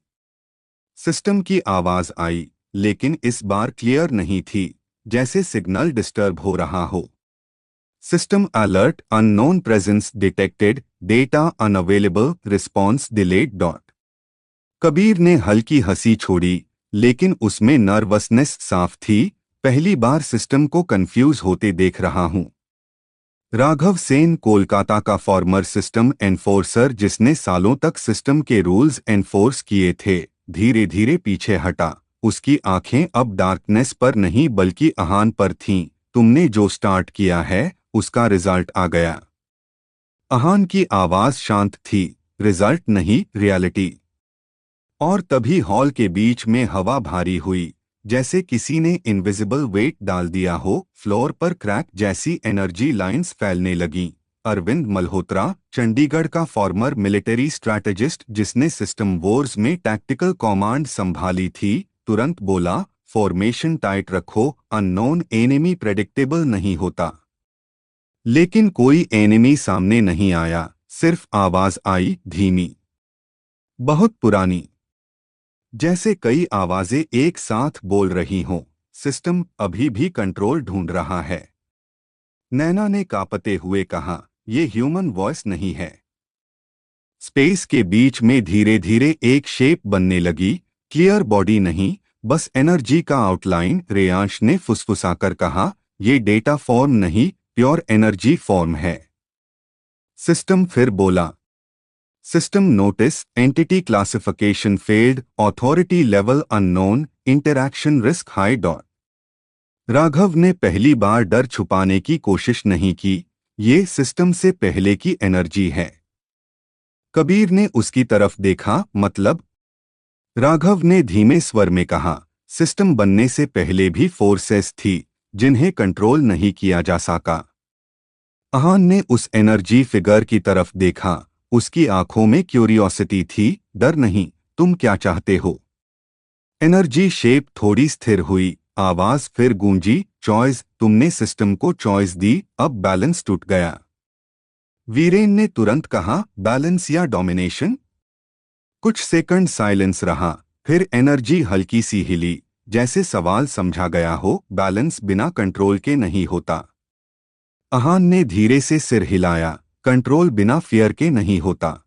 [SPEAKER 1] सिस्टम की आवाज आई, लेकिन इस बार क्लियर नहीं थी, जैसे सिग्नल डिस्टर्ब हो रहा हो। System alert unknown presence detected, data unavailable, response delayed dot. Kabir ने हल्की हंसी छोड़ी, लेकिन उसमें नर्वसनेस साफ थी, पहली बार सिस्टम को कंफ्यूज होते देख रहा हूं। राघव सेन, कोलकाता का फॉर्मर सिस्टम एनफोर्सर जिसने सालों तक सिस्टम के रूल्स एनफोर्स किए थे, धीरे धीरे पीछे हटा। उसकी आंखें अब डार्कनेस पर नहीं बल्कि आहान पर थीं। तुमने जो स्टार्ट किया है, उसका रिजल्ट आ गया। आहान की आवाज शांत थी, रिजल्ट नहीं, रियलिटी। और तभी हॉल के बीच में हवा भारी हुई, जैसे किसी ने इनविजिबल वेट डाल दिया हो। फ्लोर पर क्रैक जैसी एनर्जी लाइंस फैलने लगीं। अरविंद मल्होत्रा, चंडीगढ़ का फॉर्मर मिलिट्री स्ट्रैटेजिस्ट जिसने सिस्टम वॉर्स में टैक्टिकल कमांड संभाली थी, तुरंत बोला, फॉर्मेशन टाइट रखो, अननोन एनिमी प्रेडिक्टेबल नहीं होता। लेकिन कोई एनिमी सामने नहीं आया, सिर्फ आवाज आई, धीमी, बहुत पुरानी, जैसे कई आवाजें एक साथ बोल रही हों, सिस्टम अभी भी कंट्रोल ढूंढ रहा है। नैना ने कांपते हुए कहा, ये ह्यूमन वॉइस नहीं है। स्पेस के बीच में धीरे धीरे एक शेप बनने लगी, क्लियर बॉडी नहीं, बस एनर्जी का आउटलाइन। रेयांश ने फुसफुसाकर कहा, ये डेटा फॉर्म नहीं, प्योर एनर्जी फॉर्म है। सिस्टम फिर बोला, system notice, entity classification failed, authority level unknown, interaction risk high dot. Raghav ने पहली बार डर छुपाने की कोशिश नहीं की, ये सिस्टम से पहले की एनर्जी है। कबीर ने उसकी तरफ देखा, मतलब? राघव ने धीमे स्वर में कहा, सिस्टम बनने से पहले भी फोर्सेस थी जिन्हें कंट्रोल नहीं किया जा सका। अहान ने उस एनर्जी फिगर की तरफ देखा। उसकी आंखों में क्यूरियोसिटी थी, डर नहीं। तुम क्या चाहते हो? एनर्जी शेप थोड़ी स्थिर हुई, आवाज फिर गूंजी, चॉइस। तुमने सिस्टम को चॉइस दी, अब बैलेंस टूट गया। वीरेन ने तुरंत कहा, बैलेंस या डोमिनेशन? कुछ सेकंड साइलेंस रहा, फिर एनर्जी हल्की सी हिली, जैसे सवाल समझा गया हो। बैलेंस बिना कंट्रोल के नहीं होता। अहान ने धीरे से सिर हिलाया, कंट्रोल बिना फियर के नहीं होता।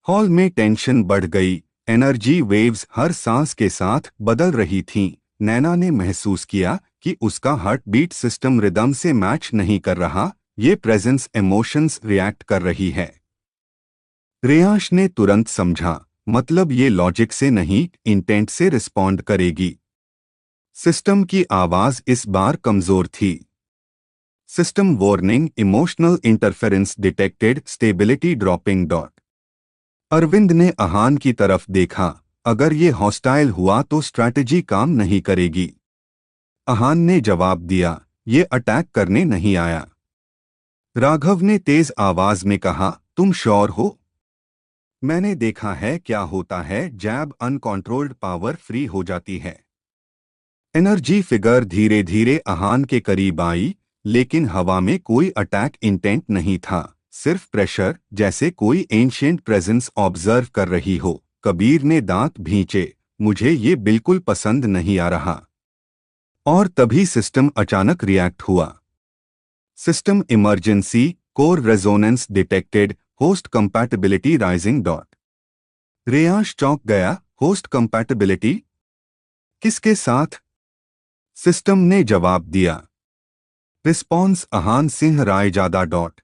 [SPEAKER 1] हॉल में टेंशन बढ़ गई। एनर्जी वेव्स हर सांस के साथ बदल रही थीं। नैना ने महसूस किया कि उसका हार्ट बीट सिस्टम रिदम से मैच नहीं कर रहा। ये प्रेजेंस इमोशंस रिएक्ट कर रही है। रेयांश ने तुरंत समझा, मतलब ये लॉजिक से नहीं, इंटेंट से रिस्पॉन्ड करेगी। सिस्टम की आवाज इस बार कमजोर थी। System warning, emotional interference detected, stability dropping dot. Arvind ने अहान की तरफ देखा, अगर ये हॉस्टाइल हुआ तो स्ट्रैटेजी काम नहीं करेगी। अहान ने जवाब दिया, ये अटैक करने नहीं आया। राघव ने तेज आवाज में कहा, तुम श्योर हो? मैंने देखा है क्या होता है जब अनकंट्रोल्ड पावर फ्री हो जाती है। एनर्जी फिगर धीरे धीरे अहान के करीब आई, लेकिन हवा में कोई अटैक इंटेंट नहीं था, सिर्फ प्रेशर, जैसे कोई एंशिएंट प्रेजेंस ऑब्जर्व कर रही हो। कबीर ने दांत भींचे, मुझे ये बिल्कुल पसंद नहीं आ रहा। और तभी सिस्टम अचानक रिएक्ट हुआ। System emergency, core resonance detected, host compatibility rising dot. Reyansh चौंक गया, होस्ट कंपैटिबिलिटी? किसके साथ? सिस्टम ने जवाब दिया। Response Ahaan Singh Raizada dot.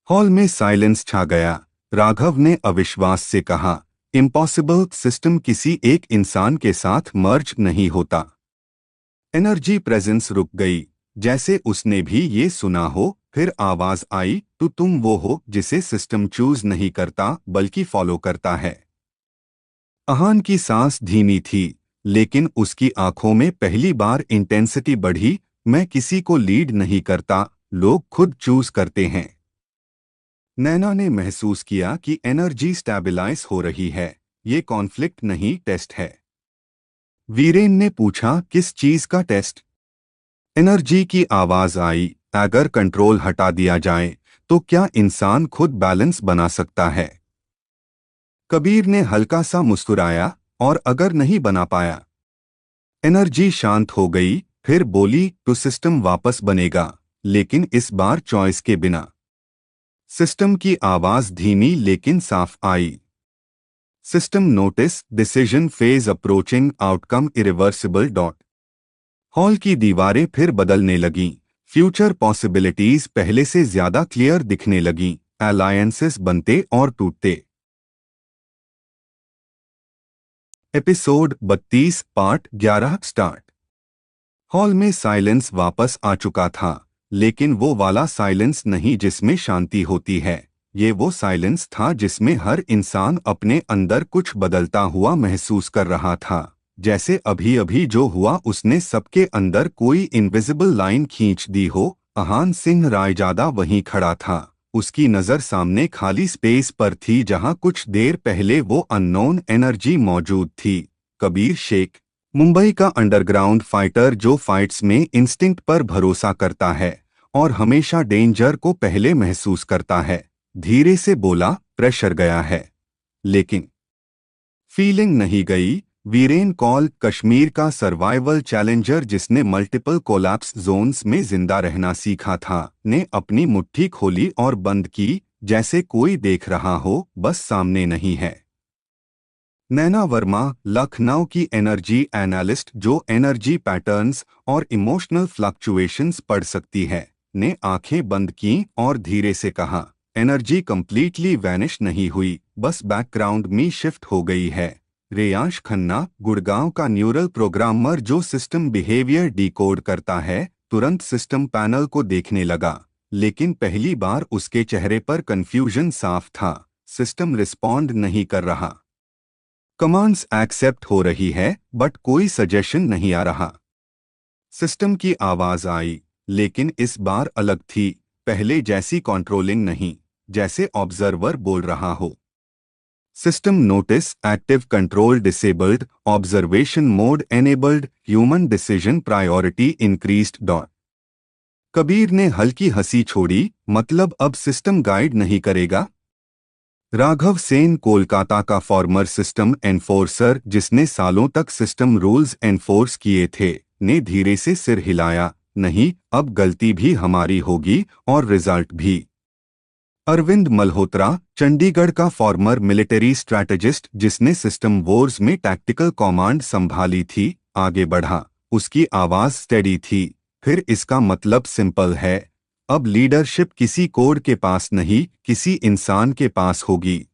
[SPEAKER 1] Hall में साइलेंस छा गया। राघव ने अविश्वास से कहा, इम्पॉसिबल, सिस्टम किसी एक इंसान के साथ मर्ज नहीं होता। एनर्जी प्रेजेंस रुक गई, जैसे उसने भी ये सुना हो। फिर आवाज आई, तो तुम वो हो जिसे सिस्टम चूज नहीं करता बल्कि फॉलो करता है। अहान की सांस धीमी थी, लेकिन उसकी आंखों में पहली बार इंटेंसिटी बढ़ी। मैं किसी को लीड नहीं करता, लोग खुद चूज करते हैं। नैना ने महसूस किया कि एनर्जी स्टेबलाइज हो रही है। ये कॉन्फ्लिक्ट नहीं, टेस्ट है। वीरेन ने पूछा, किस चीज का टेस्ट? एनर्जी की आवाज आई, अगर कंट्रोल हटा दिया जाए तो क्या इंसान खुद बैलेंस बना सकता है? कबीर ने हल्का सा मुस्कुराया, और अगर नहीं बना पाया? एनर्जी शांत हो गई, फिर बोली, तो सिस्टम वापस बनेगा, लेकिन इस बार चॉइस के बिना। सिस्टम की आवाज धीमी लेकिन साफ आई। System notice, decision phase approaching, outcome irreversible dot. Hall की दीवारें फिर बदलने लगीं। फ्यूचर पॉसिबिलिटीज पहले से ज्यादा क्लियर दिखने लगीं। अलायंसेस बनते और टूटते। Episode 32 part 11 start. हॉल में साइलेंस वापस आ चुका था, लेकिन वो वाला साइलेंस नहीं जिसमें शांति होती है। ये वो साइलेंस था जिसमें हर इंसान अपने अंदर कुछ बदलता हुआ महसूस कर रहा था। जैसे अभी अभी जो हुआ उसने सबके अंदर कोई इनविजिबल लाइन खींच दी हो। अहान सिंह रायजादा वहीं खड़ा था। उसकी नज़र सामने खाली स्पेस पर थी जहां कुछ देर पहले वो अननोन एनर्जी मौजूद थी। कबीर शेख, मुंबई का अंडरग्राउंड फाइटर जो फाइट्स में इंस्टिंक्ट पर भरोसा करता है और हमेशा डेंजर को पहले महसूस करता है, धीरे से बोला, प्रेशर गया है। लेकिन फीलिंग नहीं गई। वीरेन कॉल, कश्मीर का सर्वाइवल चैलेंजर जिसने मल्टीपल कोलैप्स जोन्स में जिंदा रहना सीखा था, ने अपनी मुट्ठी खोली और बंद की, जैसे कोई देख रहा हो, बस सामने नहीं है। नैना वर्मा, लखनऊ की एनर्जी एनालिस्ट जो एनर्जी पैटर्न्स और इमोशनल फ्लक्चुएशंस पढ़ सकती है, ने आंखें बंद कीं और धीरे से कहा, एनर्जी कंप्लीटली वैनिश नहीं हुई, बस बैकग्राउंड में शिफ्ट हो गई है। रेयांश खन्ना, गुड़गांव का न्यूरल प्रोग्रामर जो सिस्टम बिहेवियर डिकोड करता है, तुरंत सिस्टम पैनल को देखने लगा। लेकिन पहली बार उसके चेहरे पर कंफ्यूजन साफ था। सिस्टम रिस्पॉन्ड नहीं कर रहा। कमांड्स एक्सेप्ट हो रही है बट कोई सजेशन नहीं आ रहा। सिस्टम की आवाज आई, लेकिन इस बार अलग थी। पहले जैसी कंट्रोलिंग नहीं, जैसे ऑब्जर्वर बोल रहा हो। System notice active control disabled, observation mode enabled, human decision priority increased dot. Kabir ने हल्की हंसी छोड़ी, मतलब अब सिस्टम गाइड नहीं करेगा? राघव सेन कोलकाता का फॉर्मर सिस्टम एनफोर्सर, जिसने सालों तक सिस्टम रूल्स एनफोर्स किए थे, ने धीरे से सिर हिलाया। नहीं, अब गलती भी हमारी होगी और रिजल्ट भी। अरविंद मल्होत्रा, चंडीगढ़ का फॉर्मर मिलिट्री स्ट्रैटेजिस्ट, जिसने सिस्टम वॉर्स में टैक्टिकल कमांड संभाली थी, आगे बढ़ा। उसकी आवाज स्टेडी थी। फिर इसका मतलब सिंपल है। अब लीडरशिप किसी कोड के पास नहीं, किसी इंसान के पास होगी।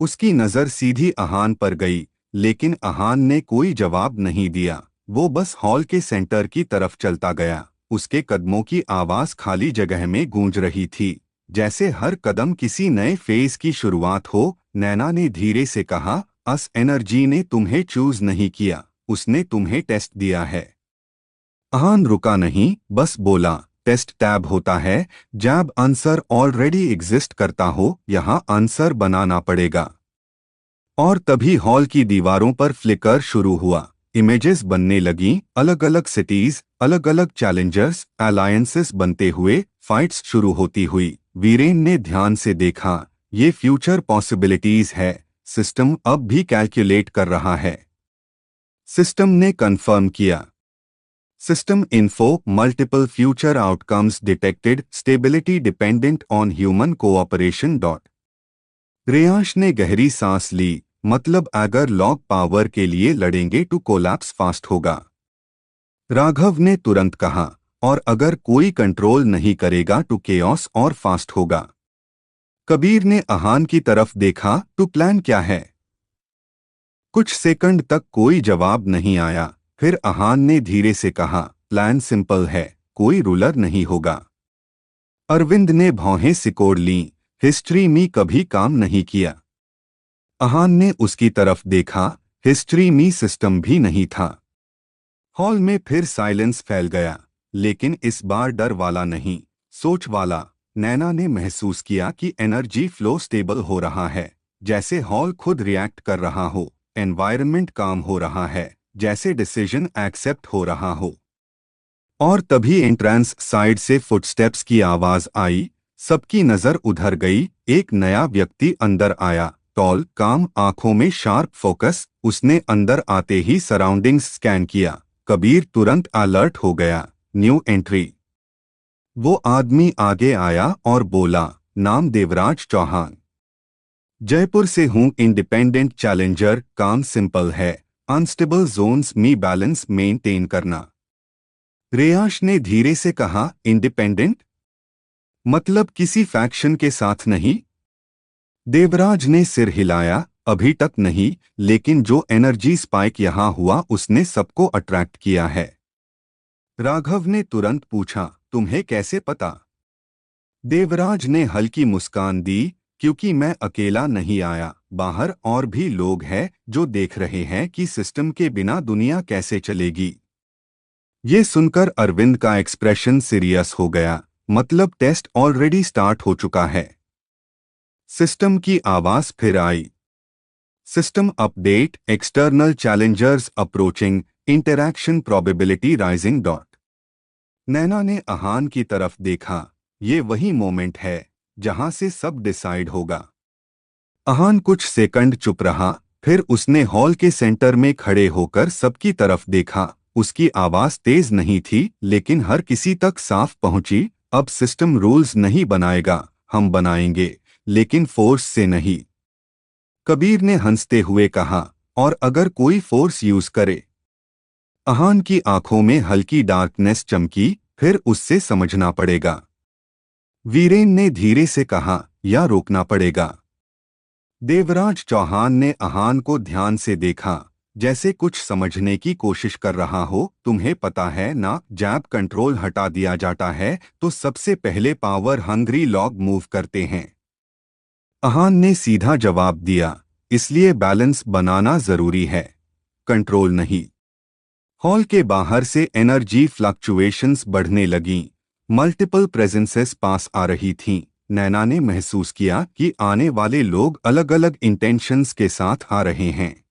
[SPEAKER 1] उसकी नजर सीधी आहान पर गई, लेकिन आहान ने कोई जवाब नहीं दिया। वो बस हॉल के सेंटर की तरफ चलता गया। उसके कदमों की आवाज खाली जगह में गूंज रही थी, जैसे हर कदम किसी नए फेज की शुरुआत हो। नैना ने धीरे से कहा, अस एनर्जी ने तुम्हें चूज नहीं किया, उसने तुम्हें टेस्ट दिया है। आहान रुका नहीं, बस बोला, टेस्ट टैब होता है जब आंसर ऑलरेडी एग्जिस्ट करता हो, यहाँ आंसर बनाना पड़ेगा। और तभी हॉल की दीवारों पर फ्लिकर शुरू हुआ। इमेजेस बनने लगीं, अलग अलग सिटीज, अलग अलग चैलेंजर्स, अलायंसेस बनते हुए, फाइट्स शुरू होती हुई। वीरेन ने ध्यान से देखा, ये फ्यूचर पॉसिबिलिटीज है। सिस्टम अब भी कैलकुलेट कर रहा है। सिस्टम ने कंफर्म किया। System info, multiple future outcomes detected, stability dependent on human cooperation dot. Reyansh ने गहरी सांस ली, मतलब अगर लॉग पावर के लिए लड़ेंगे तो कोलैप्स फास्ट होगा। राघव ने तुरंत कहा, और अगर कोई कंट्रोल नहीं करेगा तो केओस और फास्ट होगा। कबीर ने आहान की तरफ देखा, तो प्लान क्या है? कुछ सेकंड तक कोई जवाब नहीं आया। फिर आहान ने धीरे से कहा, प्लान सिंपल है, कोई रूलर नहीं होगा। अरविंद ने भौहें सिकोड़ लीं, हिस्ट्री में कभी काम नहीं किया। आहान ने उसकी तरफ देखा, हिस्ट्री में सिस्टम भी नहीं था। हॉल में फिर साइलेंस फैल गया, लेकिन इस बार डर वाला नहीं, सोच वाला। नैना ने महसूस किया कि एनर्जी फ्लो स्टेबल हो रहा है, जैसे हॉल खुद रिएक्ट कर रहा हो, एनवायरनमेंट काम हो रहा है, जैसे डिसीजन एक्सेप्ट हो रहा हो। और तभी एंट्रेंस साइड से फुटस्टेप्स की आवाज आई। सबकी नजर उधर गई। एक नया व्यक्ति अंदर आया, टॉल, काम, आंखों में शार्प फोकस। उसने अंदर आते ही सराउंडिंग्स स्कैन किया। कबीर तुरंत अलर्ट हो गया, न्यू एंट्री। वो आदमी आगे आया और बोला, नाम देवराज चौहान, जयपुर से हूँ, इंडिपेंडेंट चैलेंजर। काम सिंपल है, अनस्टेबल जोन्स में बैलेंस मेंटेन करना। रेयांश ने धीरे से कहा, इंडिपेंडेंट मतलब किसी फैक्शन के साथ नहीं? देवराज ने सिर हिलाया, अभी तक नहीं, लेकिन जो एनर्जी स्पाइक यहां हुआ उसने सबको अट्रैक्ट किया है। राघव ने तुरंत पूछा, तुम्हें कैसे पता? देवराज ने हल्की मुस्कान दी, क्योंकि मैं अकेला नहीं आया, बाहर और भी लोग हैं जो देख रहे हैं कि सिस्टम के बिना दुनिया कैसे चलेगी। ये सुनकर अरविंद का एक्सप्रेशन सीरियस हो गया, मतलब टेस्ट ऑलरेडी स्टार्ट हो चुका है। सिस्टम की आवाज फिर आई, system update, external challengers approaching, interaction probability rising dot. Naina ने आहान की तरफ देखा, ये वही मोमेंट है जहां से सब डिसाइड होगा। आहान कुछ सेकंड चुप रहा, फिर उसने हॉल के सेंटर में खड़े होकर सबकी तरफ देखा। उसकी आवाज तेज नहीं थी, लेकिन हर किसी तक साफ पहुंची। अब सिस्टम रूल्स नहीं बनाएगा, हम बनाएंगे, लेकिन फोर्स से नहीं। कबीर ने हंसते हुए कहा, और अगर कोई फोर्स यूज करे? आहान की आंखों में हल्की डार्कनेस चमकी, फिर उससे समझना पड़ेगा। वीरेन ने धीरे से कहा, या रोकना पड़ेगा। देवराज चौहान ने आहान को ध्यान से देखा, जैसे कुछ समझने की कोशिश कर रहा हो। तुम्हें पता है ना, जब कंट्रोल हटा दिया जाता है तो सबसे पहले पावर हंग्री लोग मूव करते हैं। अहान ने सीधा जवाब दिया, इसलिए बैलेंस बनाना जरूरी है, कंट्रोल नहीं। हॉल के बाहर से एनर्जी फ्लक्चुएशंस बढ़ने लगीं। मल्टीपल प्रेजेंसेस पास आ रही थीं। नैना ने महसूस किया कि आने वाले लोग अलग अलग इंटेंशंस के साथ आ रहे हैं।